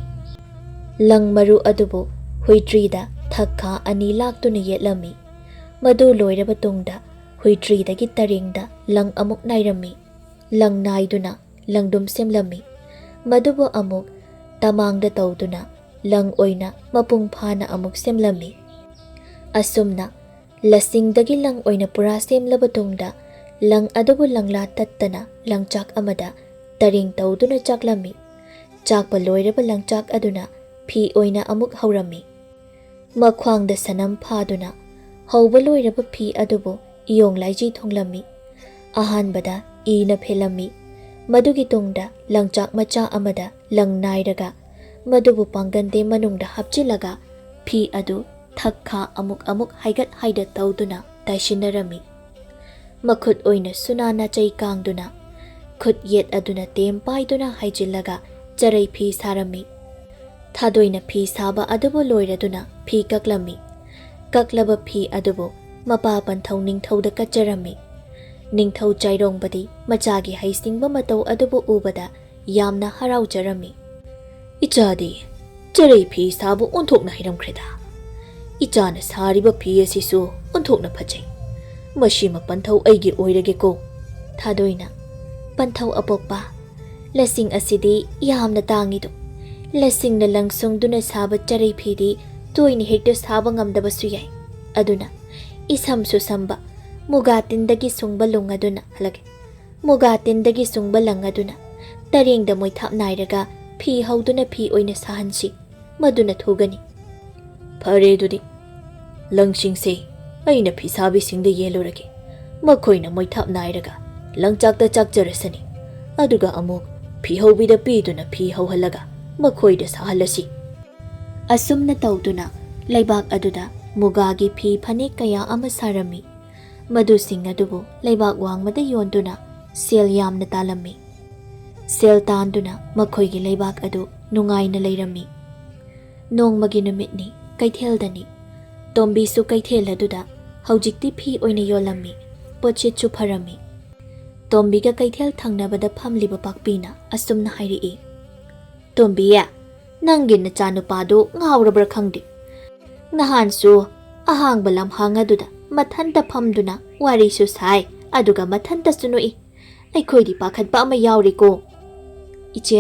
ꯂꯪ ꯃꯔꯨ ꯑꯗꯨꯕꯨ ꯍꯨꯏꯇ꯭ꯔꯤꯗ ꯊꯛꯈꯥ ꯑꯅꯤ ꯂꯥꯛꯇꯨꯅ ꯌꯦꯠꯂꯝꯃꯤ꯫ ꯃꯗꯨ ꯂꯣꯏꯔꯕ ꯇꯨꯡꯗ ꯍꯨꯏꯇ꯭ꯔꯤꯗꯒꯤ ꯇꯔꯦꯡꯗ ꯂꯪ ꯑꯃꯨꯛ ꯅꯥꯏꯔꯝꯃꯤ꯫ ꯂꯪ ꯅꯥꯏꯗꯨꯅ ꯂꯪꯗꯨꯝ ꯁꯦꯝꯂꯝꯃꯤ꯫ ꯃꯗꯨꯕꯨ ꯑꯃꯨꯛ ꯇꯃꯥꯡꯗ ꯇꯧꯗꯨꯅ ꯂꯪ ꯑꯣꯏꯅ ꯃꯄꯨꯡ ꯐꯥꯅ ꯑꯃꯨꯛ ꯁꯦꯝꯂꯝꯃꯤ꯫ ꯑꯁꯨꯝꯅ ꯂꯁꯤꯡꯗꯒꯤ ꯂꯪ ꯑꯣꯏꯅ ꯄꯨꯔꯥ ꯁꯦꯝꯂꯕ ꯇꯨꯡꯗ ꯂꯪ ꯑꯗꯨꯕꯨ ꯂꯪꯂꯥ ꯇꯠꯇꯅ ꯂꯪꯆꯥꯛ ꯑꯃꯗ ꯇꯔꯦꯡ ꯇꯧꯗꯨꯅ ꯆꯥꯛꯂꯝꯃꯤ꯫ ꯆꯥꯛꯄ ꯂꯣꯏꯔꯕ ꯂꯪꯆꯥꯛ ꯑꯗꯨꯅ ꯐꯤ ꯑꯣꯏꯅ ꯑꯃꯨꯛ ꯍꯧꯔꯝꯃꯤ꯫ ꯃꯈ꯭ꯋꯥꯡꯗ ꯁꯅꯝ ꯐꯥꯗꯨꯅ ꯍꯧꯕ ꯂꯣꯏꯔꯕ ꯐꯤ ꯑꯗꯨꯕꯨ ꯏꯌꯣꯡ ꯂꯥꯏꯖꯤ ꯊꯨꯡꯂꯝꯃꯤ꯫ ꯑꯍꯥꯟꯕꯗ ꯏꯅ ꯐꯦꯜꯂꯝꯃꯤ꯫ ꯃꯗꯨꯒꯤ ꯇꯨꯡꯗ ꯂꯪꯆꯥꯛ ꯃꯆꯥ ꯑꯃꯗ ꯂꯪ ꯅꯥꯏꯔꯒ ꯃꯗꯨꯕꯨ ꯄꯥꯡꯒꯟꯗꯦ ꯃꯅꯨꯡꯗ ꯍꯥꯞꯆꯤꯜꯂꯒ ꯐꯤ ꯑꯗꯨ ꯊꯛꯈꯥ ꯑꯃꯨꯛ ꯍꯥꯏꯒꯠ ꯍꯥꯏꯗ ꯇꯧꯗꯨꯅ ꯇꯥꯏꯁꯤꯟꯅꯔꯝꯃꯤ꯫ ꯃꯈꯨꯠ ꯑꯣꯏꯅ ꯁꯨꯅꯥ ꯅꯥꯆꯩ ꯀꯥꯡꯗꯨꯅ ꯈꯨꯠ ꯌꯦꯠ ꯑꯗꯨꯅ ꯇꯦꯝ ꯄꯥꯏꯗꯨꯅ ꯍꯥꯏꯖꯤꯜꯂꯒ ꯆꯔꯩ ꯐꯤ ꯁꯥꯔꯝꯃꯤ꯫ ꯊꯥꯗꯣꯏꯅ ꯐꯤ ꯁꯥꯕ ꯑꯗꯨꯕꯨ ꯂꯣꯏꯔꯗꯨꯅ ꯐꯤ ꯀꯛꯂꯝꯃꯤ꯫ ꯀꯛꯂꯕ ꯐꯤ ꯑꯗꯨꯕꯨ ꯃꯄꯥ ꯄꯟꯊꯧ ꯅꯤꯡꯊꯧꯗ ꯀꯠꯆꯔꯝꯃꯤ꯫ ꯅꯤꯡꯊꯧ ꯆꯥꯏꯔꯣꯡꯕꯗꯤ ꯃꯆꯥꯒꯤ ꯍꯩꯁꯤꯡꯕ ꯃꯇꯧ ꯑꯗꯨꯕꯨ ꯎꯕꯗ ꯌꯥꯝꯅ ꯍꯔꯥꯎꯖꯔꯝꯃꯤ꯫ ꯏꯆꯥꯗꯤ ꯆꯔꯩ ꯐꯤ ꯁꯥꯕ ꯑꯣꯟꯊꯣꯛꯅ ꯍꯩꯔꯝꯈ꯭ꯔꯦꯗ꯫ ꯏꯆꯥꯅ ꯁꯥꯔꯤꯕ ꯐꯤ ꯑꯁꯤꯁꯨ ꯑꯣꯟꯊꯣꯛꯅ ꯐꯖꯩ꯫ ꯃꯁꯤꯃ ꯄꯟꯊꯧ ꯑꯩꯒꯤ ꯑꯣꯏꯔꯒꯦꯀꯣ꯫ ꯊꯥꯗꯣꯏꯅ, ꯄꯟꯊꯧ ꯑꯄꯣꯛꯄ, ꯂꯁꯤꯡ ꯑꯁꯤꯗꯤ ꯌꯥꯝꯅ ꯇꯥꯡꯏꯗꯣ꯫ ꯂꯁꯤꯡꯅ ꯂꯪ ꯁꯨꯡꯗꯨꯅ ꯁꯥꯕ ꯆꯔꯩ ꯐꯤꯗꯤ ꯇꯣꯏꯅ ꯍꯦꯛꯇ ꯁꯥꯕ ꯉꯝꯗꯕꯁꯨ ꯌꯥꯏ꯫ ꯑꯗꯨꯅ ꯏꯁꯝꯁꯨ ꯁꯝꯕ ꯃꯨꯒꯥ ꯇꯤꯟꯗꯒꯤ ꯁꯨꯡꯕ ꯂꯪ ꯑꯗꯨꯅ ꯇꯔꯦꯡꯗ ꯃꯣꯏꯊꯥꯞ ꯅꯥꯏꯔꯒ ꯐꯤ ꯍꯧꯗꯨꯅ ꯐꯤ ꯑꯣꯏꯅ ꯁꯥꯍꯟꯁꯤ, ꯃꯗꯨꯅ ꯊꯨꯒꯅꯤ꯫ ꯐꯔꯦ ꯑꯗꯨꯗꯤ ꯂꯪꯁꯤꯡꯁꯦ ꯑꯩꯅ ꯐꯤꯁꯥꯕꯤꯁꯤꯡꯗ ꯌꯦꯜꯂꯨꯔꯒꯦ, ꯃꯈꯣꯏꯅ ꯃꯣꯏꯊꯥꯞ ꯅꯥꯏꯔꯒ ꯂꯪꯆꯥꯛꯇ ꯆꯥꯛꯆꯔꯁꯅꯤ, ꯑꯗꯨꯒ ꯑꯃꯨꯛ ꯐꯤꯍꯧꯕꯤꯗ ꯄꯤꯗꯨꯅ ꯐꯤ ꯍꯧꯍꯜꯂꯒ ꯃꯈꯣꯏꯗ ꯁꯥꯍꯜꯂꯁꯤ꯫ ꯑꯁꯨꯝꯅ ꯇꯧꯗꯨꯅ ꯂꯩꯕꯥꯛ ꯑꯗꯨꯗ ꯃꯨꯒꯥꯒꯤ ꯐꯤ ꯐꯅꯦꯛ ꯀꯌꯥ ꯑꯃ ꯁꯥꯔꯝꯃꯤ, ꯃꯗꯨꯁꯤꯡ ꯑꯗꯨꯕꯨ ꯂꯩꯕꯥꯛ ꯋꯥꯡꯃꯗ ꯌꯣꯟꯗꯨꯅ ꯁꯦꯜ ꯌꯥꯝꯅ ꯇꯥꯜꯂꯝꯃꯤ꯫ ꯁꯦꯜ ꯇꯥꯟꯗꯨꯅ ꯃꯈꯣꯏꯒꯤ ꯂꯩꯕꯥꯛ ꯑꯗꯨ ꯅꯨꯡꯉꯥꯏꯅ ꯂꯩꯔꯝꯃꯤ꯫ ꯅꯣꯡꯃꯒꯤ ꯅꯨꯃꯤꯠꯅꯤ, ꯀꯩꯊꯦꯜꯗꯅꯤ꯫ ꯇꯣꯝꯕꯤꯁꯨ ꯀꯩꯊꯦꯜ ꯑꯗꯨꯗ ꯍꯧꯖꯤꯛꯇꯤ ꯐꯤ ꯑꯣꯏꯅ ꯌꯣꯜꯂꯝꯃꯤ, ꯄꯣꯠꯁꯤꯠꯁꯨ ꯐꯔꯝꯃꯤ꯫ ꯇꯣꯝꯕꯤꯒ ꯀꯩꯊꯦꯜ ꯊꯪꯅꯕꯗ ꯐꯝꯂꯤꯕ ꯄꯥꯛꯄꯤꯅ ꯑꯁꯨꯝꯅ ꯍꯥꯏꯔꯛꯏ, ꯇꯣꯝꯕꯤ, ꯅꯪꯒꯤ ꯅꯆꯥꯅꯨꯄꯥꯗꯨ ꯉꯥꯎꯔꯕ꯭ꯔꯥ ꯈꯪꯗꯦ꯫ ꯅꯍꯥꯟꯁꯨ ꯑꯍꯥꯡꯕ ꯂꯝꯍꯥꯡ ꯑꯗꯨꯗ ꯃꯊꯟꯇ ꯐꯝꯗꯨꯅ ꯋꯥꯔꯤꯁꯨ ꯁꯥꯏ, ꯑꯗꯨꯒ ꯃꯊꯟꯇꯁꯨ ꯅꯣꯛꯏ꯫ ꯑꯩꯈꯣꯏꯗꯤ ꯄꯥꯈꯠꯄ ꯑꯃ ꯌꯥꯎꯔꯤꯀꯣ꯫ ꯏꯆꯦ,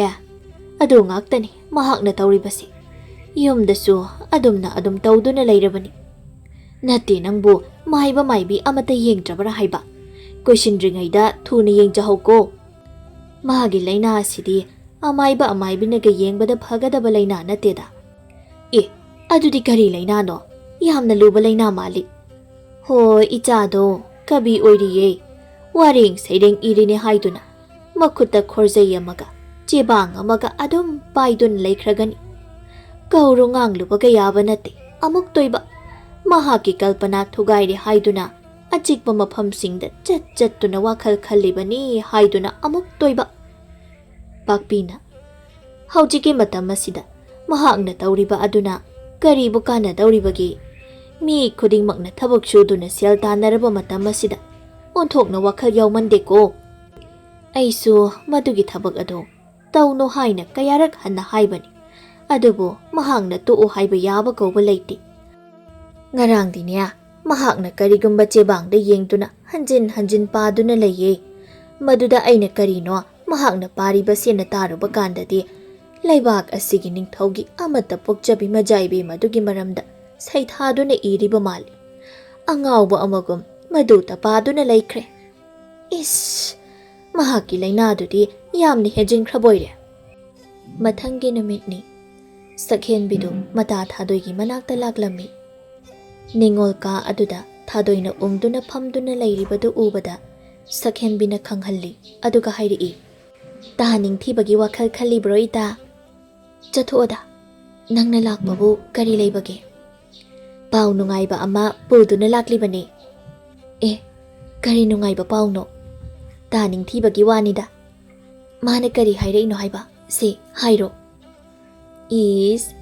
ꯑꯗꯨ ꯉꯥꯛꯇꯅꯤ ꯃꯍꯥꯛꯅ ꯇꯧꯔꯤꯕꯁꯤ꯫ ꯌꯨꯝꯗꯁꯨ ꯑꯗꯨꯝ ꯇꯧꯗꯨꯅ ꯂꯩꯔꯕꯅꯤ꯫ ꯅꯠꯇꯦ, ꯅꯪꯕꯨ ꯃꯥꯏꯕ ꯃꯥꯏꯕꯤ ꯑꯃꯠꯇ ꯌꯦꯡꯗ꯭ꯔꯕ꯭ꯔꯥ ꯍꯥꯏꯕ? ꯀꯣꯏꯁꯤꯟꯗ꯭ꯔꯤꯉꯩꯗ ꯊꯨꯅ ꯌꯦꯡꯖꯍꯧꯀꯣ꯫ ꯃꯥꯒꯤ ꯂꯩꯅꯥ ꯑꯁꯤꯗꯤ ꯑꯃꯥꯏꯕ ꯑꯃꯥꯏꯕꯤꯅꯒ ꯌꯦꯡꯕꯗ ꯐꯒꯗꯕ ꯂꯩꯅꯥ ꯅꯠꯇꯦꯗ꯫ ꯑꯦ, ꯑꯗꯨꯗꯤ ꯀꯔꯤ ꯂꯩꯅꯥꯅꯣ? ꯌꯥꯝꯅ ꯂꯨꯕ ꯂꯩꯅꯥ ꯃꯥꯜꯂꯤ꯫ ꯍꯣꯏ, ꯏꯆꯥꯗꯣ ꯀꯕꯤ ꯑꯣꯏꯔꯤꯌꯦ, ꯋꯥꯔꯦꯡ ꯁꯩꯔꯦꯡ ꯏꯔꯤꯅꯦ ꯍꯥꯏꯗꯨꯅ ꯃꯈꯨꯠꯇ ꯈꯣꯔꯖꯩ ꯑꯃꯒ ꯆꯦꯕꯥꯡ ꯑꯃꯒ ꯑꯗꯨꯝ ꯄꯥꯏꯗꯨꯅ ꯂꯩꯈ꯭ꯔꯒꯅꯤ꯫ ꯀꯧꯔꯨ ꯉꯥꯡꯂꯨꯕꯒ ꯌꯥꯕ ꯅꯠꯇꯦ ꯑꯃꯨꯛ ꯇꯣꯏꯕ꯫ ꯃꯍꯥꯛꯀꯤ ꯀꯜꯄꯅꯥ ꯊꯨꯒꯥꯏꯔꯦ ꯍꯥꯏꯗꯨꯅ ꯑꯆꯤꯛꯄ ꯃꯐꯝꯁꯤꯡꯗ ꯆꯠꯇꯨꯅ ꯋꯥꯈꯜ ꯈꯜꯂꯤꯕꯅꯤ ꯍꯥꯏꯗꯨꯅ ꯑꯃꯨꯛ ꯇꯣꯏꯕ꯫ ꯄꯥꯛꯄꯤꯅ, ꯍꯧꯖꯤꯛꯀꯤ ꯃꯇꯝ ꯑꯁꯤꯗ ꯃꯍꯥꯛꯅ ꯇꯧꯔꯤꯕ ꯑꯗꯨꯅ ꯀꯔꯤꯕꯨ ꯀꯥꯟꯅꯗꯧꯔꯤꯕꯒꯦ? ꯃꯤ ꯈꯨꯗꯤꯡꯃꯛꯅ ꯊꯕꯛ ꯁꯨꯗꯨꯅ ꯁꯦꯜ ꯇꯥꯟꯅꯔꯕ ꯃꯇꯝ ꯑꯁꯤꯗ ꯑꯣꯟꯊꯣꯛꯅ ꯋꯥꯈꯜ ꯌꯥꯎꯃꯟꯗꯦꯀꯣ꯫ ꯑꯩꯁꯨ ꯃꯗꯨꯒꯤ ꯊꯕꯛ ꯑꯗꯨ ꯇꯧꯅꯣ ꯍꯥꯏꯅ ꯀꯌꯥꯔꯛ ꯍꯟꯅ ꯍꯥꯏꯕꯅꯤ, ꯑꯗꯨꯕꯨ ꯃꯍꯥꯛꯅ ꯇꯣꯛꯎ ꯍꯥꯏꯕ ꯌꯥꯕ ꯀꯧꯕ ꯂꯩꯇꯦ꯫ ꯉꯔꯥꯡꯗꯤꯅꯦ, ꯃꯍꯥꯛꯅ ꯀꯔꯤꯒꯨꯝꯕ ꯆꯦꯕꯥꯡꯗ ꯌꯦꯡꯗꯨꯅ ꯍꯟꯖꯤꯟ ꯍꯟꯖꯤꯟ ꯄꯥꯗꯨꯅ ꯂꯩꯌꯦ꯫ ꯃꯗꯨꯗ ꯑꯩꯅ ꯀꯔꯤꯅꯣ ꯃꯍꯥꯛꯅ ꯄꯥꯔꯤꯕꯁꯦꯅ ꯇꯥꯔꯨꯕ ꯀꯥꯟꯗꯗꯤ ꯂꯩꯕꯥꯛ ꯑꯁꯤꯒꯤ ꯅꯤꯡꯊꯧꯒꯤ ꯑꯃꯠꯇ ꯄꯣꯛꯆꯕꯤ ꯃꯖꯥꯏꯕꯤ ꯃꯗꯨꯒꯤ ꯃꯔꯝꯗ ꯁꯩꯊꯥꯗꯨꯅ ꯏꯔꯤꯕ ꯃꯥꯜꯂꯤ꯫ ꯑꯉꯥꯎꯕ ꯑꯃꯒꯨꯝ ꯃꯗꯨꯇ ꯄꯥꯗꯨꯅ ꯂꯩꯈ꯭ꯔꯦ꯫ ꯏꯁ, ꯃꯍꯥꯛꯀꯤ ꯂꯩꯅꯥꯗꯨꯗꯤ ꯌꯥꯝꯅ ꯍꯦꯟꯖꯤꯟꯈ꯭ꯔꯕꯣꯏꯔꯦ꯫ ꯃꯊꯪꯒꯤ ꯅꯨꯃꯤꯠꯅꯤ꯫ ꯁꯛꯍꯦꯟꯕꯤꯗꯨ ꯃꯇꯥ ꯊꯥꯗꯣꯏꯒꯤ ꯃꯅꯥꯛꯇ ꯂꯥꯛꯂꯝꯃꯤ꯫ ꯅꯤꯡꯉꯣꯜ ꯀꯥ ꯑꯗꯨꯗ ꯊꯥꯗꯣꯏꯅ ꯎꯡꯗꯨꯅ ꯐꯝꯗꯨꯅ ꯂꯩꯔꯤꯕꯗꯨ ꯎꯕꯗ ꯁꯛꯍꯦꯟꯕꯤꯅ ꯈꯪꯍꯜꯂꯤ, ꯑꯗꯨꯒ ꯍꯥꯏꯔꯛꯏ, ꯇꯥ ꯅꯤꯡꯊꯤꯕꯒꯤ ꯋꯥꯈꯜ ꯈꯜꯂꯤꯕ꯭ꯔꯣ ꯏꯇꯥ? ꯆꯠꯊꯣꯛꯑꯣꯗ, ꯅꯪꯅ ꯂꯥꯛꯄꯕꯨ ꯀꯔꯤ ꯂꯩꯕꯒꯦ? ꯄꯥꯎ ꯅꯨꯡꯉꯥꯏꯕ ꯑꯃ ꯄꯨꯗꯨꯅ ꯂꯥꯛꯂꯤꯕꯅꯦ꯫ ꯑꯦ, ꯀꯔꯤ ꯅꯨꯡꯉꯥꯏꯕ ꯄꯥꯎꯅꯣ? ꯇꯥ ꯅꯤꯡꯊꯤꯕꯒꯤ ꯋꯥꯅꯤꯗ꯫ ꯃꯥꯅ ꯀꯔꯤ ꯍꯥꯏꯔꯛꯏꯅꯣ ꯍꯥꯏꯕ? ꯁꯤ ꯍꯥꯏꯔꯣ꯫ ꯏꯁ,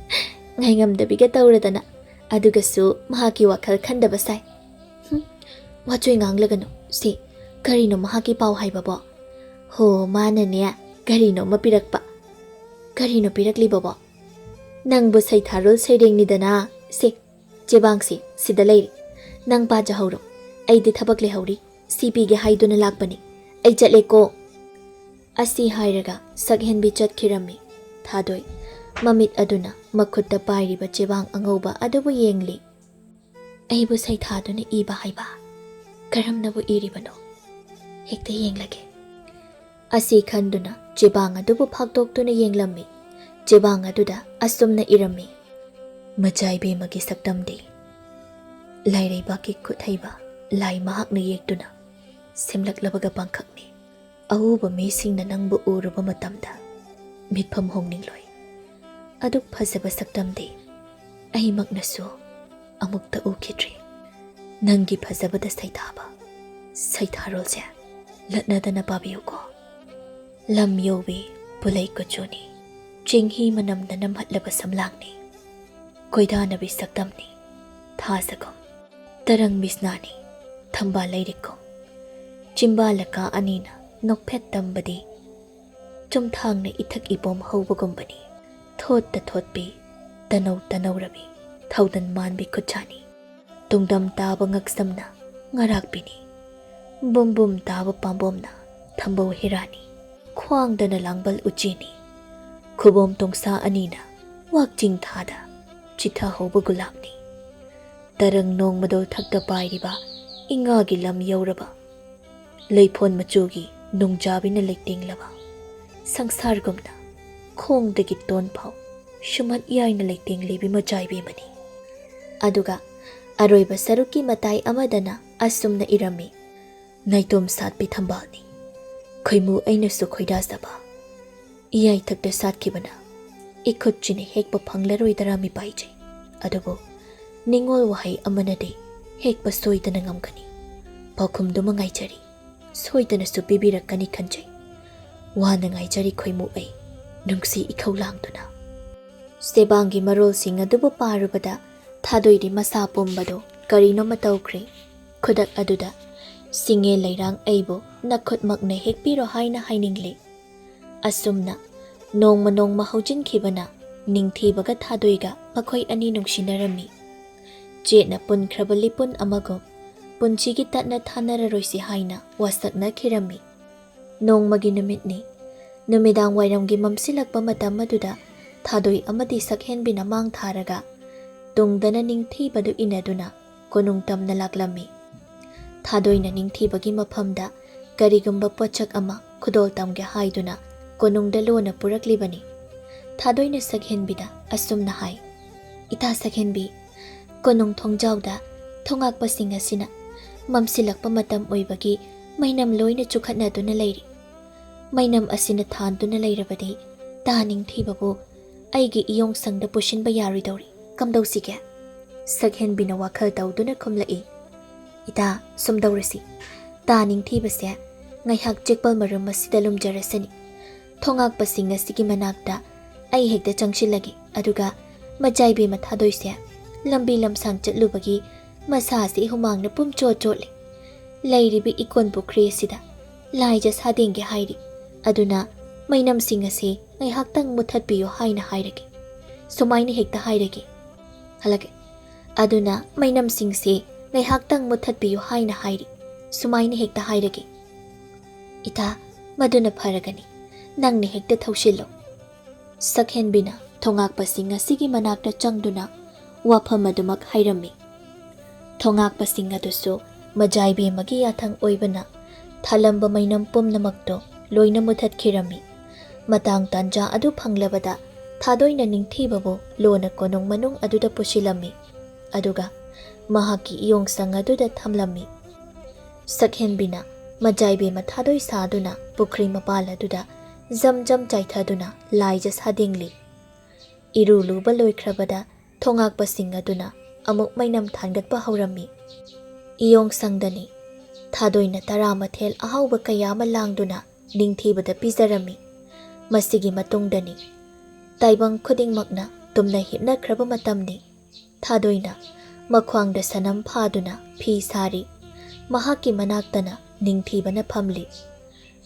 ꯉꯥꯏꯉꯝꯗꯕꯤꯒ ꯇꯧꯔꯗꯅ, ꯑꯗꯨꯒꯁꯨ ꯃꯍꯥꯛꯀꯤ ꯋꯥꯈꯜ ꯈꯟꯗꯕ ꯁꯥꯏ꯫ ꯋꯥꯆꯣꯏ ꯉꯥꯡꯂꯒꯅꯨ꯫ ꯁꯤ ꯀꯔꯤꯅꯣ ꯃꯍꯥꯛꯀꯤ ꯄꯥꯎ ꯍꯥꯏꯕꯕꯣ? ꯍꯣ, ꯃꯥꯅꯅꯦ ꯀꯔꯤꯅꯣꯃ ꯄꯤꯔꯛꯄ꯫ ꯀꯔꯤꯅꯣ ꯄꯤꯔꯛꯂꯤꯕꯕꯣ? ꯅꯪꯕꯨ ꯁꯩꯊꯥꯔꯣꯜ ꯁꯩꯔꯦꯡꯅꯤꯗꯅ꯫ ꯁꯤ ꯆꯦꯕꯥꯡꯁꯤ ꯁꯤꯗ ꯂꯩꯔꯤ, ꯅꯪ ꯄꯥꯖꯍꯧꯔꯣ꯫ ꯑꯩꯗꯤ ꯊꯕꯛ ꯂꯩꯍꯧꯔꯤ, ꯁꯤ ꯄꯤꯒꯦ ꯍꯥꯏꯗꯨꯅ ꯂꯥꯛꯄꯅꯤ꯫ ꯑꯩ ꯆꯠꯂꯦꯀꯣ꯫ ꯑꯁꯤ ꯍꯥꯏꯔꯒ ꯁꯛꯍꯦꯟꯕꯤ ꯆꯠꯈꯤꯔꯝꯃꯤ꯫ ꯊꯥꯗꯣꯏ ꯃꯃꯤꯠ ꯑꯗꯨꯅ ꯃꯈꯨꯠꯇ ꯄꯥꯏꯔꯤꯕ ꯆꯦꯕꯥꯡ ꯑꯉꯧꯕ ꯑꯗꯨꯕꯨ ꯌꯦꯡꯂꯤ꯫ ꯑꯩꯕꯨ ꯁꯩꯊꯥꯗꯨꯅ ꯏꯕ ꯍꯥꯏꯕ? ꯀꯔꯝꯅꯕꯨ ꯏꯔꯤꯕꯅꯣ? ꯍꯦꯛꯇ ꯌꯦꯡꯂꯒꯦ꯫ ꯑꯁꯤ ꯈꯟꯗꯨꯅ ꯆꯦꯕꯥꯡ ꯑꯗꯨꯕꯨ ꯐꯥꯛꯇꯣꯛꯇꯨꯅ ꯌꯦꯡꯂꯝꯃꯤ꯫ ꯆꯦꯕꯥꯡ ꯑꯗꯨꯗ ꯑꯁꯨꯝꯅ ꯏꯔꯝꯃꯤ, ꯃꯆꯥꯏꯕꯦꯝꯃꯒꯤ ꯁꯛꯇꯝꯗꯤ ꯂꯥꯏꯔꯩꯕꯥꯛꯀꯤ ꯈꯨꯠꯍꯩꯕ ꯂꯥꯏ ꯃꯍꯥꯛꯅ ꯌꯦꯛꯇꯨꯅ ꯁꯦꯝꯂꯛꯂꯕꯒ ꯄꯥꯡꯈꯛꯅꯤ꯫ ꯑꯎꯕ ꯃꯤꯁꯤꯡꯅ ꯅꯪꯕꯨ ꯎꯔꯨꯕ ꯃꯇꯝꯗ ꯃꯤꯠꯐꯝ ꯍꯣꯡꯅꯤꯡꯂꯣꯏ꯫ ꯑꯗꯨꯛ ꯐꯖꯕ ꯁꯛꯇꯝꯗꯤ ꯑꯩꯃꯛꯅꯁꯨ ꯑꯃꯨꯛꯇ ꯎꯈꯤꯗ꯭ꯔꯤ꯫ ꯅꯪꯒꯤ ꯐꯖꯕꯗ ꯁꯩꯊꯥꯕ ꯁꯩꯊꯥꯔꯣꯜꯁꯦ ꯂꯠꯅꯗꯅ ꯄꯥꯕꯤꯌꯨꯀꯣ꯫ ꯂꯝ ꯌꯧꯕꯤ ꯄꯨꯂꯩ ꯀꯨꯆꯨꯅꯤ, ꯆꯤꯡꯍꯤ ꯃꯅꯝꯅ ꯅꯝꯍꯠꯂꯕ ꯁꯝꯂꯥꯡꯅꯤ, ꯀꯣꯏꯗꯥꯅꯕꯤ ꯁꯛꯇꯝꯅꯤ, ꯊꯥꯖꯒꯨꯝ ꯇꯔꯪ ꯃꯤꯁꯅꯥꯅꯤ, ꯊꯝꯕꯥꯜ ꯂꯩꯔꯤꯛꯀꯨꯝ ꯆꯤꯝꯕꯥꯂꯀꯥ ꯑꯅꯤꯅ ꯅꯣꯛꯐꯦꯠ ꯇꯝꯕꯗꯤ ꯆꯨꯝꯊꯥꯡꯅ ꯏꯊꯛ ꯏꯄꯣꯝ ꯍꯧꯕꯒꯨꯝꯕꯅꯤ꯫ ꯊꯣꯠꯇ ꯊꯣꯠꯄꯤ ꯇꯅꯧ ꯇꯅꯧꯔꯕꯤ ꯊꯧꯗꯟ ꯃꯥꯟꯕꯤ ꯈꯨꯠꯁꯥꯅꯤ, ꯇꯨꯡꯗꯝ ꯇꯥꯕ ꯉꯛꯁꯝꯅ ꯉꯔꯥꯛꯄꯤꯅꯤ, ꯕꯨꯝꯕꯨꯝ ꯇꯥꯕ ꯄꯥꯝꯕꯣꯝꯅ ꯊꯝꯕꯧ ꯍꯤꯔꯥꯅꯤ, ꯈ꯭ꯋꯥꯡꯗꯅ ꯂꯥꯡꯕꯜ ꯎꯆꯤꯅꯤ, ꯈꯨꯕꯣꯝ ꯇꯣꯡꯁꯥ ꯑꯅꯤꯅ ꯋꯥꯛꯆꯤꯡ ꯊꯥꯗ ꯆꯤꯊꯍꯧꯕ ꯒꯨꯂꯥꯞꯅꯤ, ꯇꯔꯪ ꯅꯣꯡꯃꯗꯣꯜ ꯊꯛꯇ ꯄꯥꯏꯔꯤꯕ ꯏꯉꯥꯒꯤ ꯂꯝ ꯌꯧꯔꯕ ꯂꯩꯐꯣꯟ ꯃꯆꯨꯒꯤ ꯅꯣꯡꯖꯥꯕꯤꯅ ꯂꯩꯇꯦꯡꯂꯕ ꯁꯪꯁꯥꯔꯒꯨꯝꯅ ꯈꯣꯡꯗꯒꯤ ꯇꯣꯟ ꯐꯥꯎ ꯁꯨꯃꯠ ꯌꯥꯏꯅ ꯂꯩꯇꯦꯡ ꯂꯩꯕꯤ ꯃꯆꯥꯏꯕꯤꯃꯅꯤ꯫ ꯑꯗꯨꯒ ꯑꯔꯣꯏꯕ ꯁꯔꯨꯛꯀꯤ ꯃꯇꯥꯏ ꯑꯃꯗꯅ ꯑꯁꯨꯝꯅ ꯏꯔꯝꯃꯤ: ꯅꯥꯏꯇꯣꯝ ꯁꯥꯠꯄꯤ ꯊꯝꯕꯥꯜꯅꯤ, ꯈꯣꯏꯃꯨ ꯑꯩꯅꯁꯨ ꯈꯣꯏꯗꯥꯖꯕ, ꯏꯌꯥꯏꯊꯛꯇ ꯁꯥꯠꯈꯤꯕꯅ ꯏꯈꯨꯠꯆꯤꯅ ꯍꯦꯛꯄ ꯐꯪꯂꯔꯣꯏꯗꯔꯥ ꯃꯤꯄꯥꯏꯖꯩ, ꯑꯗꯨꯕꯨ ꯅꯤꯡꯉꯣꯜ ꯋꯥꯍꯩ ꯑꯃꯅꯗꯤ ꯍꯦꯛꯄ ꯁꯣꯏꯗꯅ ꯉꯝꯒꯅꯤ꯫ ꯄꯥꯎꯈꯨꯝꯗꯨꯃ ꯉꯥꯏꯖꯔꯤ, ꯁꯣꯏꯗꯅꯁꯨ ꯄꯤꯕꯤꯔꯛꯀꯅꯤ ꯈꯟꯖꯩ꯫ ꯋꯥꯅ ꯉꯥꯏꯖꯔꯤ ꯈꯣꯏꯃꯨ ꯑꯩ, ꯅꯨꯡꯁꯤ ꯏꯈꯧ ꯂꯥꯡꯗꯨꯅ꯫ ꯁꯦꯕꯥꯡꯒꯤ ꯃꯔꯣꯜꯁꯤꯡ ꯑꯗꯨꯕꯨ ꯄꯥꯔꯨꯕꯗ ꯊꯥꯗꯣꯏꯗꯤ ꯃꯁꯥ ꯄꯨꯝꯕꯗꯣ ꯀꯔꯤꯅꯣꯃ ꯇꯧꯈ꯭ꯔꯦ꯫ ꯈꯨꯗꯛ ꯑꯗꯨꯗ ꯁꯤꯡꯉꯦ ꯂꯩꯔꯥꯡ ꯑꯩꯕꯨ ꯅꯈꯨꯠꯃꯛꯅ ꯍꯦꯛꯄꯤꯔꯣ ꯍꯥꯏꯅ ꯍꯥꯏꯅꯤꯡꯂꯤ꯫ ꯑꯁꯨꯝꯅ ꯅꯣꯡꯃ ꯅꯣꯡꯃ ꯍꯧꯖꯤꯟꯈꯤꯕꯅ ꯅꯤꯡꯊꯤꯕꯒ ꯊꯥꯗꯣꯏꯒ ꯃꯈꯣꯏ ꯑꯅꯤ ꯅꯨꯡꯁꯤꯅꯔꯝꯃꯤ꯫ ꯆꯦꯠꯅ ꯄꯨꯟꯈ꯭ꯔꯕ ꯂꯤꯄꯨꯟ ꯑꯃꯒꯨꯝ ꯄꯨꯟꯁꯤꯒꯤ ꯇꯠꯅ ꯊꯥꯅꯔꯔꯣꯏꯁꯤ ꯍꯥꯏꯅ ꯋꯥꯁꯛꯅꯈꯤꯔꯝꯃꯤ꯫ ꯅꯣꯡꯃꯒꯤ ꯅꯨꯃꯤꯠꯅꯤ꯫ ꯅꯨꯃꯤꯗꯥꯡ ꯋꯥꯏꯔꯝꯒꯤ ꯃꯝꯁꯤꯜꯂꯛꯄ ꯃꯇꯝ ꯑꯗꯨꯗ ꯊꯥꯗꯣꯏ ꯑꯃꯗꯤ ꯁꯛꯍꯦꯟꯕꯤꯅ ꯃꯥꯡ ꯊꯥꯔꯒ ꯇꯨꯡꯗꯅ ꯅꯤꯡꯊꯤꯕꯗꯨ ꯏꯟꯅꯗꯨꯅ ꯀꯣꯅꯨꯡ ꯇꯝꯅ ꯂꯥꯛꯂꯝꯃꯤ꯫ ꯊꯥꯗꯣꯏꯅ ꯅꯤꯡꯊꯤꯕꯒꯤ ꯃꯐꯝꯗ ꯀꯔꯤꯒꯨꯝꯕ ꯄꯣꯠꯁꯛ ꯑꯃ ꯈꯨꯗꯣꯜ ꯇꯝꯒꯦ ꯍꯥꯏꯗꯨꯅ ꯀꯣꯅꯨꯡꯗ ꯂꯣꯟꯅ ꯄꯨꯔꯛꯂꯤꯕꯅꯤ꯫ ꯊꯥꯗꯣꯏꯅ ꯁꯛꯍꯦꯟꯕꯤꯗ ꯑꯁꯨꯝꯅ ꯍꯥꯏ: ꯏꯇꯥ ꯁꯛꯍꯦꯟꯕꯤ, ꯀꯣꯅꯨꯡ ꯊꯣꯡꯖꯥꯎꯗ ꯊꯣꯉꯥꯛꯄꯁꯤꯡ ꯑꯁꯤꯅ ꯃꯝꯁꯤꯜꯂꯛꯄ ꯃꯇꯝ ꯑꯣꯏꯕꯒꯤ ꯃꯩꯅꯝ ꯂꯣꯏꯅ ꯆꯨꯈꯠꯅꯗꯨꯅ ꯂꯩꯔꯤ꯫ ꯃꯩꯅꯝ ꯑꯁꯤꯅ ꯊꯥꯟꯗꯨꯅ ꯂꯩꯔꯕꯗꯤ ꯇꯥ ꯅꯤꯡꯊꯤꯕꯕꯨ ꯑꯩꯒꯤ ꯏꯌꯣꯡꯁꯪꯗ ꯄꯨꯁꯤꯟꯕ ꯌꯥꯔꯣꯏꯗꯧꯔꯤ, ꯀꯝꯗꯧꯁꯤꯒꯦ? ꯁꯛꯍꯦꯟꯕꯤꯅ ꯋꯥꯈꯜ ꯇꯧꯗꯨꯅ ꯈꯨꯝꯂꯛꯏ: ꯏꯇꯥ, ꯁꯨꯝꯗꯧꯔꯁꯤ, ꯇꯥ ꯅꯤꯡꯊꯤꯕꯁꯦ ꯉꯥꯏꯍꯥꯛ ꯆꯦꯛꯄꯜ ꯃꯔꯨꯝ ꯑꯁꯤꯗ ꯂꯨꯝꯖꯔꯁꯅꯤ꯫ ꯊꯣꯉꯥꯛꯄꯁꯤꯡ ꯑꯁꯤꯒꯤ ꯃꯅꯥꯛꯇ ꯑꯩ ꯍꯦꯛꯇ ꯆꯪꯁꯤꯜꯂꯒꯦ, ꯑꯗꯨꯒ ꯃꯆꯥꯏꯕꯦꯝꯃ ꯊꯥꯗꯣꯏꯁꯦ ꯂꯝꯕꯤ ꯂꯝꯁꯥꯡ ꯆꯠꯂꯨꯕꯒꯤ ꯃꯁꯥꯁꯤ ꯍꯨꯃꯥꯡꯅ ꯄꯨꯝꯆꯣꯠ ꯆꯣꯠꯂꯦ꯫ ꯂꯩꯔꯤꯕ ꯏꯀꯣꯟ ꯄꯨꯈ꯭ꯔꯤ ꯑꯁꯤꯗ ꯂꯥꯏꯖ ꯁꯥꯗꯦꯡꯒꯦ ꯍꯥꯏꯔꯤ, ꯑꯗꯨꯅ ꯃꯩꯅꯝꯁꯤꯡ ꯑꯁꯤ ꯉꯥꯏꯍꯥꯛꯇꯪ ꯃꯨꯠꯊꯠꯄꯤꯌꯨ ꯍꯥꯏꯅ ꯍꯥꯏꯔꯒꯦ꯫ ꯁꯨꯃꯥꯏꯅ ꯍꯦꯛꯇ ꯍꯥꯏꯔꯒꯦ꯫ ꯍꯜꯂꯒꯦ꯫ ꯑꯗꯨꯅ ꯃꯩꯅꯝꯁꯤꯡꯁꯤ ꯉꯥꯏꯍꯥꯛꯇꯪ ꯃꯨꯠꯊꯠꯄꯤꯌꯨ ꯍꯥꯏꯅ ꯍꯥꯏꯔꯤ, ꯁꯨꯃꯥꯏꯅ ꯍꯦꯛꯇ ꯍꯥꯏꯔꯒꯦ꯫ ꯏꯇꯥ, ꯃꯗꯨꯅ ꯐꯔꯒꯅꯤ, ꯅꯪꯅ ꯍꯦꯛꯇ ꯊꯧꯁꯤꯜꯂꯣ꯫ ꯁꯛꯍꯦꯟꯕꯤꯅ ꯊꯣꯉꯥꯛꯄꯁꯤꯡ ꯑꯁꯤꯒꯤ ꯃꯅꯥꯛꯇ ꯆꯪꯗꯨꯅ ꯋꯥꯐꯝ ꯑꯗꯨꯃꯛ ꯍꯥꯏꯔꯝꯃꯤ꯫ ꯊꯣꯉꯥꯛꯄꯁꯤꯡ ꯑꯗꯨꯁꯨ ꯃꯖꯥꯏꯕꯦꯝꯃꯒꯤ ꯌꯥꯊꯪ ꯑꯣꯏꯕꯅ ꯊꯥꯂꯝꯕ ꯃꯩꯅꯝ ꯄꯨꯝꯅꯃꯛꯇꯣ ꯂꯣꯏꯅ ꯃꯨꯠꯊꯠꯈꯤꯔꯝꯃꯤ꯫ ꯃꯇꯥꯡ ꯇꯥꯟꯖꯥ ꯑꯗꯨ ꯐꯪꯂꯕꯗ ꯊꯥꯗꯣꯏꯅ ꯅꯤꯡꯊꯤꯕꯕꯨ ꯂꯣꯟꯅ ꯀꯣꯅꯨꯡ ꯃꯅꯨꯡ ꯑꯗꯨꯗ ꯄꯨꯁꯤꯜꯂꯝꯃꯤ, ꯑꯗꯨꯒ ꯃꯍꯥꯛꯀꯤ ꯏꯌꯣꯡꯁꯪ ꯑꯗꯨꯗ ꯊꯝꯂꯝꯃꯤ꯫ ꯁꯛꯍꯦꯟꯕꯤꯅ ꯃꯖꯥꯏꯕꯦꯝꯃ ꯊꯥꯗꯣꯏ ꯁꯥꯗꯨꯅ ꯄꯨꯈ꯭ꯔꯤ ꯃꯄꯥꯜ ꯑꯗꯨꯗ ꯖꯝ ꯖꯝ ꯆꯥꯏꯊꯗꯨꯅ ꯂꯥꯏꯖ ꯁꯥꯗꯦꯡꯂꯤ꯫ ꯏꯔꯨ ꯂꯨꯕ ꯂꯣꯏꯈ꯭ꯔꯕꯗ ꯊꯣꯉꯥꯛꯄꯁꯤꯡ ꯑꯗꯨꯅ ꯑꯃꯨꯛ ꯃꯩꯅꯝ ꯊꯥꯟꯒꯠꯄ ꯍꯧꯔꯝꯃꯤ꯫ ꯏꯌꯣꯡꯁꯪꯗꯅꯤ ꯊꯥꯗꯣꯏꯅ ꯇꯔꯥꯃꯊꯦꯜ ꯑꯍꯥꯎꯕ ꯀꯌꯥ ꯑꯃ ꯂꯥꯡꯗꯨꯅ ꯅꯤꯡꯊꯤꯕꯗ ꯄꯤꯖꯔꯝꯃꯤ꯫ ꯃꯁꯤꯒꯤ ꯃꯇꯨꯡꯗꯅꯤ ꯇꯥꯏꯕꯪ ꯈꯨꯗꯤꯡꯃꯛꯅ ꯇꯨꯝꯅ ꯍꯤꯞꯅꯈ꯭ꯔꯕ ꯃꯇꯝꯅꯤ꯫ ꯊꯥꯗꯣꯏꯅ ꯃꯈ꯭ꯋꯥꯡꯗ ꯁꯅꯝ ꯐꯥꯗꯨꯅ ꯐꯤ ꯁꯥꯔꯤ, ꯃꯍꯥꯛꯀꯤ ꯃꯅꯥꯛꯇꯅ ꯅꯤꯡꯊꯤꯕꯅ ꯐꯝꯂꯤ꯫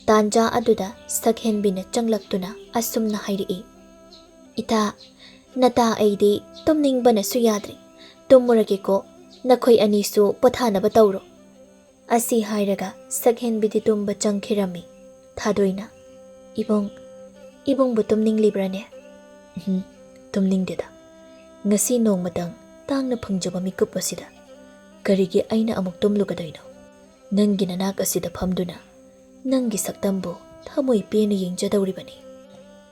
ꯇꯥꯟꯖꯥ ꯑꯗꯨꯗ ꯁꯛꯍꯦꯟꯕꯤꯅ ꯆꯪꯂꯛꯇꯨꯅ ꯑꯁꯨꯝꯅ ꯍꯥꯏꯔꯛꯏ: ꯏꯇꯥ, ꯅꯇꯥ ꯑꯩꯗꯤ ꯇꯨꯝꯅꯤꯡꯕꯅꯁꯨ ꯌꯥꯗ꯭ꯔꯤ, ꯇꯨꯝꯃꯨꯔꯒꯦꯀꯣ, ꯅꯈꯣꯏ ꯑꯅꯤꯁꯨ ꯄꯣꯊꯥꯅꯕ ꯇꯧꯔꯣ꯫ ꯑꯁꯤ ꯍꯥꯏꯔꯒ ꯁꯛꯍꯦꯟꯕꯤꯗꯤ ꯇꯨꯝꯕ ꯆꯪꯈꯤꯔꯝꯃꯤ꯫ ꯊꯥꯗꯣꯏꯅ: ꯏꯕꯨꯡꯕꯨ ꯇꯨꯝꯅꯤꯡꯂꯤꯕ꯭ꯔꯅꯦ? ꯇꯨꯝꯅꯤꯡꯗꯦꯗ, ꯉꯁꯤ ꯅꯣꯡꯃꯇꯪ ꯇꯥꯡꯅ ꯐꯪꯖꯕ ꯃꯤꯀꯨꯞ ꯑꯁꯤꯗ ꯀꯔꯤꯒꯤ ꯑꯩꯅ ꯑꯃꯨꯛ ꯇꯨꯝꯂꯨꯒꯗꯣꯏꯅꯣ? ꯅꯪꯒꯤ ꯅꯅꯥꯛ ꯑꯁꯤꯗ ꯐꯝꯗꯨꯅ ꯅꯪꯒꯤ ꯁꯛꯇꯝꯕꯨ ꯊꯃꯣꯏ ꯄꯦꯟꯅ ꯌꯦꯡꯖꯗꯧꯔꯤꯕꯅꯤ꯫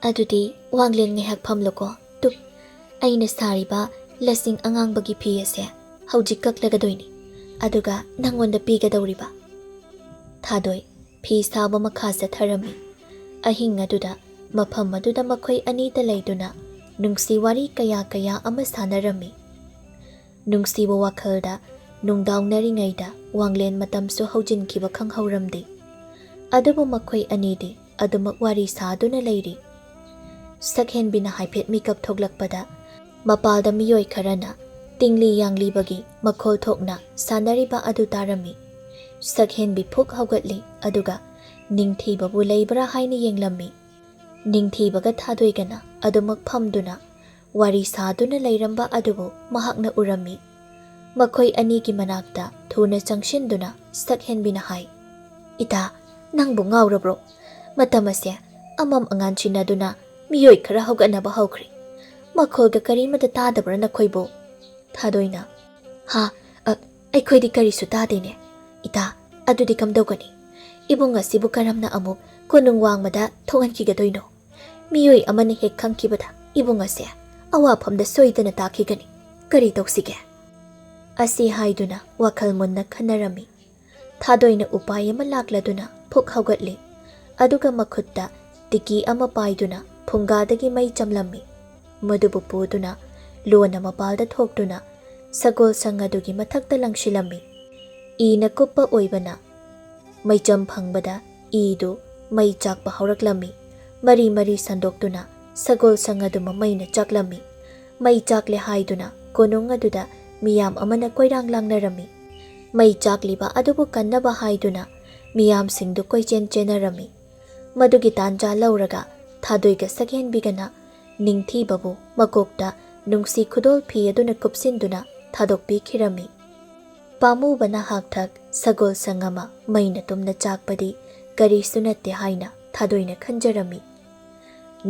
ꯑꯗꯨꯗꯤ ꯋꯥꯡꯂꯦꯟ ꯉꯥꯏꯍꯥꯛ ꯐꯝꯂꯣꯀꯣ꯫ ꯑꯩꯅ ꯁꯥꯔꯤꯕ ꯂꯁꯤꯡ ꯑꯉꯥꯡꯕꯒꯤ ꯐꯤ ꯑꯁꯦ ꯍꯧꯖꯤꯛ ꯀꯛꯂꯒꯗꯣꯏꯅꯤ, ꯑꯗꯨꯒ ꯅꯪꯉꯣꯟꯗ ꯄꯤꯒꯗꯧꯔꯤꯕ꯫ ꯊꯥꯗꯣꯏ ꯐꯤ ꯁꯥꯕ ꯃꯈꯥ ꯆꯠꯊꯔꯝꯃꯤ꯫ ꯑꯍꯤꯡ ꯑꯗꯨꯗ ꯃꯐꯝ ꯑꯗꯨꯗ ꯃꯈꯣꯏ ꯑꯅꯤꯇ ꯂꯩꯗꯨꯅ ꯅꯨꯡꯁꯤ ꯋꯥꯔꯤ ꯀꯌꯥ ꯀꯌꯥ ꯑꯃ ꯁꯥꯟꯅꯔꯝꯃꯤ꯫ ꯅꯨꯡꯁꯤꯕ ꯋꯥꯈꯜꯗ ꯅꯨꯡꯗꯥꯎꯅꯔꯤꯉꯩꯗ ꯋꯥꯡꯂꯦꯟ ꯃꯇꯝꯁꯨ ꯍꯧꯖꯤꯟꯈꯤꯕ ꯈꯪꯍꯧꯔꯝꯗꯦ꯫ ꯑꯗꯨꯕꯨ ꯃꯈꯣꯏ ꯑꯅꯤꯗꯤ ꯑꯗꯨꯃꯛ ꯋꯥꯔꯤ ꯁꯥꯗꯨꯅ ꯂꯩꯔꯤ꯫ ꯁꯛꯍꯦꯟꯕꯤꯅ ꯍꯥꯏꯐꯦꯠ ꯃꯤꯀꯞ ꯊꯣꯛꯂꯛꯄꯗ ꯃꯄꯥꯜꯗ ꯃꯤꯑꯣꯏ ꯈꯔꯅ ꯇꯤꯡꯂꯤ ꯌꯥꯡꯂꯤꯕꯒꯤ ꯃꯈꯣꯜ ꯊꯣꯛꯅ ꯁꯥꯟꯅꯔꯤꯕ ꯑꯗꯨ ꯇꯥꯔꯝꯃꯤ꯫ ꯁꯛꯍꯦꯟꯕꯤ ꯐꯨꯛ ꯍꯧꯒꯠꯂꯤ, ꯑꯗꯨꯒ ꯅꯤꯡꯊꯤꯕꯕꯨ ꯂꯩꯕ꯭ꯔꯥ ꯍꯥꯏꯅ ꯌꯦꯡꯂꯝꯃꯤ꯫ ꯅꯤꯡꯊꯤꯕꯒ ꯊꯥꯗꯣꯏꯒꯅ ꯑꯗꯨꯃꯛ ꯐꯝꯗꯨꯅ ꯋꯥꯔꯤ ꯁꯥꯗꯨꯅ ꯂꯩꯔꯝꯕ ꯑꯗꯨꯕꯨ ꯃꯍꯥꯛꯅ ꯎꯔꯝꯃꯤ꯫ ꯃꯈꯣꯏ ꯑꯅꯤꯒꯤ ꯃꯅꯥꯛꯇ ꯊꯨꯅ ꯆꯪꯁꯤꯟꯗꯨꯅ ꯁꯛꯍꯦꯟꯕꯤꯅ ꯍꯥꯏ: ꯏꯇꯥ, ꯅꯪꯕꯨ ꯉꯥꯎꯔꯕ꯭ꯔꯣ? ꯃꯇꯝ ꯑꯁꯦ ꯑꯃꯝ ꯑꯉꯥꯟ ꯆꯤꯟꯅꯗꯨꯅ ꯃꯤꯑꯣꯏ ꯈꯔ ꯍꯧꯒꯠꯅꯕ ꯍꯧꯈ꯭ꯔꯦ꯫ ꯃꯈꯣꯜꯒ ꯀꯔꯤꯃꯇ ꯇꯥꯗꯕ꯭ꯔꯥ ꯅꯈꯣꯏꯕꯨ? ꯊꯥꯗꯣꯏꯅ: ꯑꯩꯈꯣꯏꯗꯤ ꯀꯔꯤꯁꯨ ꯇꯥꯗꯦꯅꯦ꯫ ꯏꯇꯥ, ꯑꯗꯨꯗꯤ ꯀꯝꯗꯧꯒꯅꯤ? ꯏꯕꯨꯡ ꯑꯁꯤꯕꯨ ꯀꯔꯝꯅ ꯑꯃꯨꯛ ꯀꯣꯅꯨꯡ ꯋꯥꯡꯃꯗ ꯊꯣꯛꯍꯟꯈꯤꯒꯗꯣꯏꯅꯣ? Miyoi amana hek khangkibada ibung ase awafamda soidana takigani kari toksige asi haiduna wakhal munna khanarami thadoina upay ama lakladuna phuk haugatli aduga makhutta tiki ama paiduna phungadagi mai chamlammi madubu puduna lona mapalda thokduna sagol sangadugi mathakta langshilami ina kuppa oibana maicham phangbada idu mai chakpa hauraklammi mari mari sandoktuna sagol sangadu mamaina chaklami mai chakle haiduna konung aduda miyam amana koirang langnarami mai chakliba adubu kannaba haiduna miyam singdu koichen chenarami madugi tanja lauraga thadoiga sakhenbigana ningthibabu makokta nungsi khudol phi aduna kupsinduna thadokpi khirami pamubana hakthak sagol sangama maina tumna chakpadi kari sunate haina thadoina khanjarami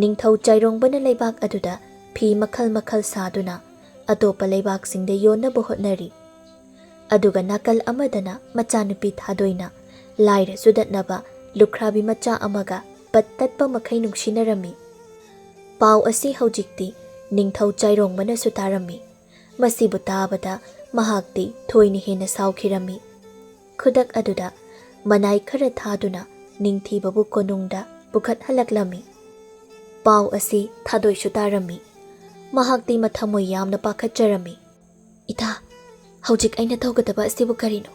ningthau chairongbana leibak aduda phi makhal makhal saduna atopa leibak singde yonna bohotnari aduga nakal amadana machanupi thadoina laira sudatnaba lukhrabi macha amaga pattatpa makhai nungsinarami pau asi haujikti ningthau chairongbana sutarami masibu tabada mahakti thoini hena saukhirami khudak aduda manai khara thaduna ningthibabu konungda pukhat halaklami pau asi thadoi sutarami mahakti mathamoi yamna pakhatjarami ita haujik aina thogadaba asibu karino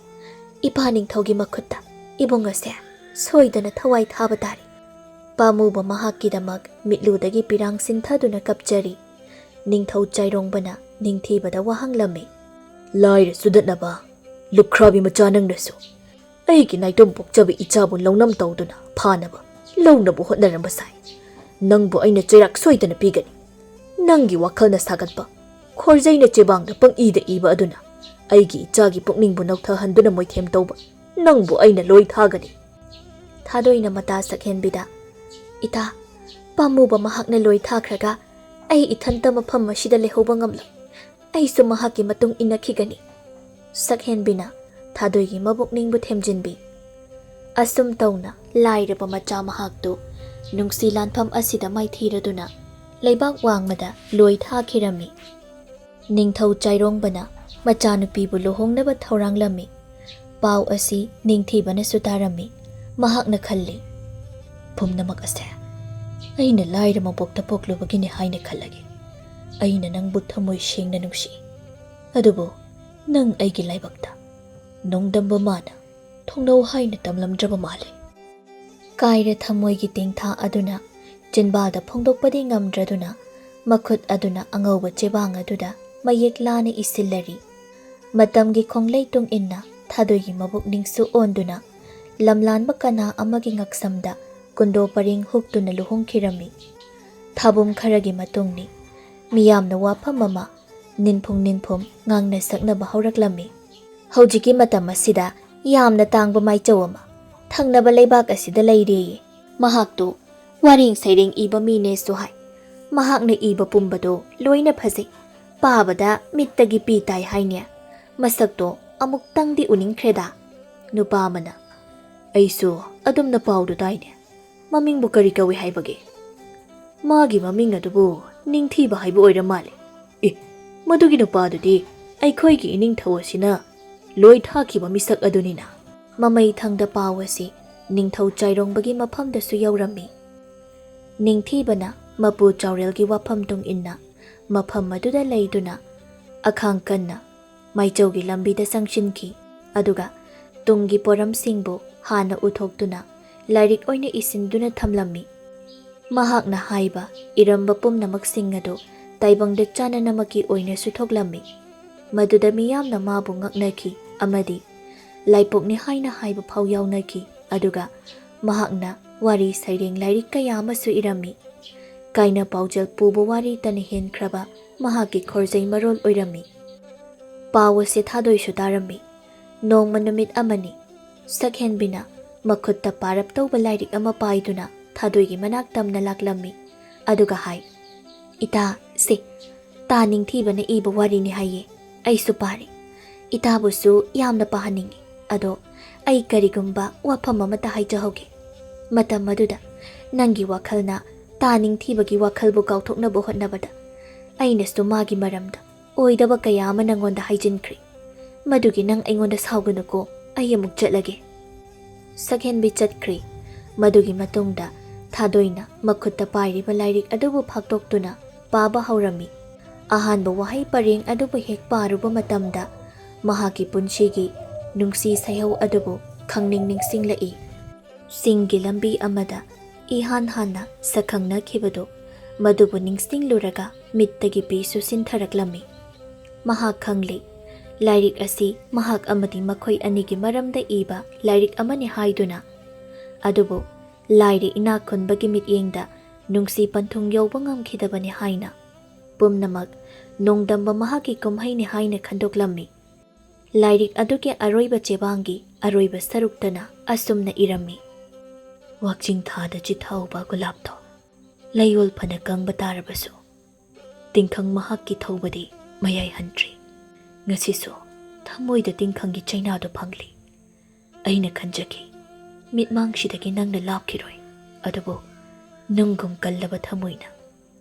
ipa ningthaugi makhutta ibung ase soidana thawai thaba tari pamuba mahakkidamak mitludagi pirang sinthaduna kapjari ningthau chairongbana ningthibada wahanglami laira sudatnaba lukkhrabi macha nangnasu aigi naitom pokchabi ichabu longnam tawduna phanaba longnabu hotnaramba sai nangbu aina chairak soidana pigani nangi wakhalna sagatpa khorjaina chebangda pangida iba aduna aigi ichagi pukningbu nauthahanduna moithem tawba nangbu aina loi thagani thadoina mata sakhenbida ita pamuba mahakna loi thakhraga ai ithanta mafam masida lehoba ngamla ai su mahaki matung inakhigani sakhenbina thadoigi mabukningbu themjinbi asum tawna lairaba macha mahaktu nungsi lanpham asida maithiraduna leibak wangmada loi thakhirami ningthau chairongbana machanupibu luhongnaba thauranglami pau asi ningthibana sutarami mahakna khalli pumnamak ase aina laira mabokta poklubagini haina khallagi aina nangbu thamoi sengna nungsi adubo nang aigi laibakta nongdamba mana thongnau haina tamlamdraba male kaira thamoigi tingtha aduna jinbalda phongdokpadi ngamdraduna makhut aduna angauba chebang aduda mayek lana isillari matamgi khonglei tung inna thadoigi mabuk ningsu onduna lamlanba kana amagi ngaksamda kundo paring huktuna luhongkhirami thabum kharagi matungni miyamna wafam mama ninphum ngangna saknaba hauраklami haujiki matam asida yamna tangba maichawama thangnaba leibak asida leire mahaktu waring sairing iba mine suhai mahakna iba pumbado loina phajai pabada mittagi pitai haine masakto amuktangdi uningkhreda nupamana aisu adumna paudu daine mamingbu kari kawi haibage magi maming adubu ningthiba haibu oira male madugi nupadudi aikhoigi iningthawasina loi thakhiba misak adunina mamai thangda pawasi ningthau chairongbagi mafamdasu yaurami ningthibana mapu chaurelgi wafam tung inna mafam aduda leiduna akhang kanna maichaugi lambida sangshinki aduga tungi poram singbu hana uthoktuna lairik oina isinduna thamlammi mahakna haiba iramba pumnamak singadu taibangda chananamaki oina suthoklammi maduda miyamna mabu ngaknaki amadi laipokni haina haiba phau yaunaki aduga mahakna wari saireng lairik kaya amasu irami kaina paujal pubo wari tani henkraba mahaki khorjai marol oirami pawase thadoi sutarami nongma numit amani sakhenbina makhutta parap tawba lairik ama paiduna thadoigi manak tamna laklammi aduga hai ita se ta ningthibana iba wari ni haye ai su pari ita busu yamna pahaningi ado ai karigumba wafam amata haijahoge matam maduda nangi wakhalna ता निंगथीबगी वाखलबु काउथोकनबु होटनबदा अइनसु मागी मरमदा ओइदबा कया अमा नंगोंदा हाइजिनख्री मदुगी नंग अइंगोंदा साउगनुको अइ अमुक चटलगे सखेनबी चटख्री मदुगी मतुंगदा थादोइना मखुत्ता पाइरिबा lyric अदुबु फाक्तोक्तुना पाबा हौरमी अहानबा वहाई परेंग अदुबु हेक पारुबा मतमदा महाकी पुंसीगी नुंगसी सैहौ अदुबु खंगनिंग निंगसिंगलई सिंगी लंबी अमदा इहान हाना सखंगनखिबदो मदुबु निंगसिंगलुरगा मित्तगी piece सिंथरकलमी महाक खंगली lyric असी महाक अमदी मखोई अनिगी मरमदा इबा lyric अमने हाइदुना अदुबु लाइरि इना खुनबगी मित्येंगदा नुंगसी पंथुंग यौबा ngamkhidabani haina pumnamak nongdamba mahaki kumhaini haina khandoklammi लाइरिक अदुके अरोइबा चेबांगी अरोइबा सरुक्तना असुमना इरम्मी वाक्चिंग थादा चिथाउबा गुलाबथो लैयोल फना कंगबा तारबसु तिंखंग महाकी थौबदी मयाई हंट्री ngasiso thamoida tingkhanggi chainado phangli aina khanjaki mitmangsidagi nangna lapkhiroi adubo nungum kallaba thamoina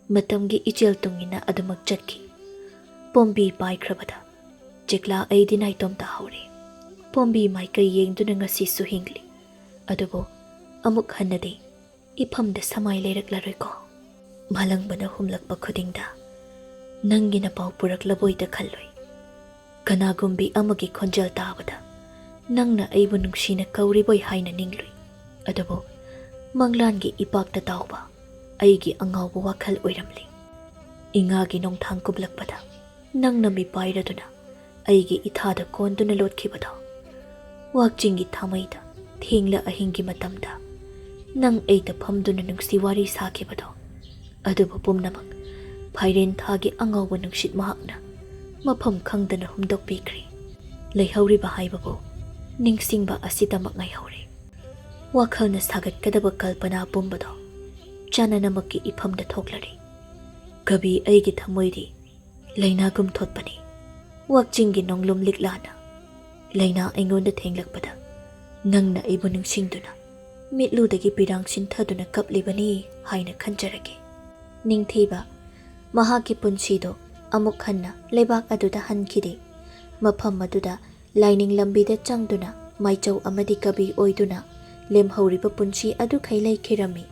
matamgi ichel tungina adumak chatki pombi paikrabada jekla aidinai tomta haure pombi mai kai yengduna ngasi su hingli adubo amuk hannade iphamda samai leiraklaroi ko malangbana humlakpa khudingda nangina pau puraklaboida khalloi kanagumbi amagi khonjal tabada nangna aibu nungsina kauriboi haina ninglui adubo manglangi ipakta tawba aigi angawbu wakhal oiramli ingagi nongthang kublakpada nangna mi pairaduna aigi ithada konduna lotkibada wakjingi thamaida thingla ahingi matamda nang eita phamduna nungsi wari sakibado adubo pumnamak phairen thagi angawbu nungsit mahakna mafam khangdana humdok pikri leihawriba haibabo ningsingba asidamak ngaihawre wakhalna sagat kadaba kalpana pumbado chananamakki iphamda thoklari gabi aigi thamoidi lainagum thotpani wakjingi nonglum liklana laina aingonda thenglakpada nangna aibu ningsingduna mitludagi pirang sinthaduna kaplibani haina khanjarage ningthiba mahaki punsido amuk hanna lebak aduda hankhide mafam aduda laining lambida changduna maichau amadi kabi oiduna lemhawriba punsi adu khailai khirami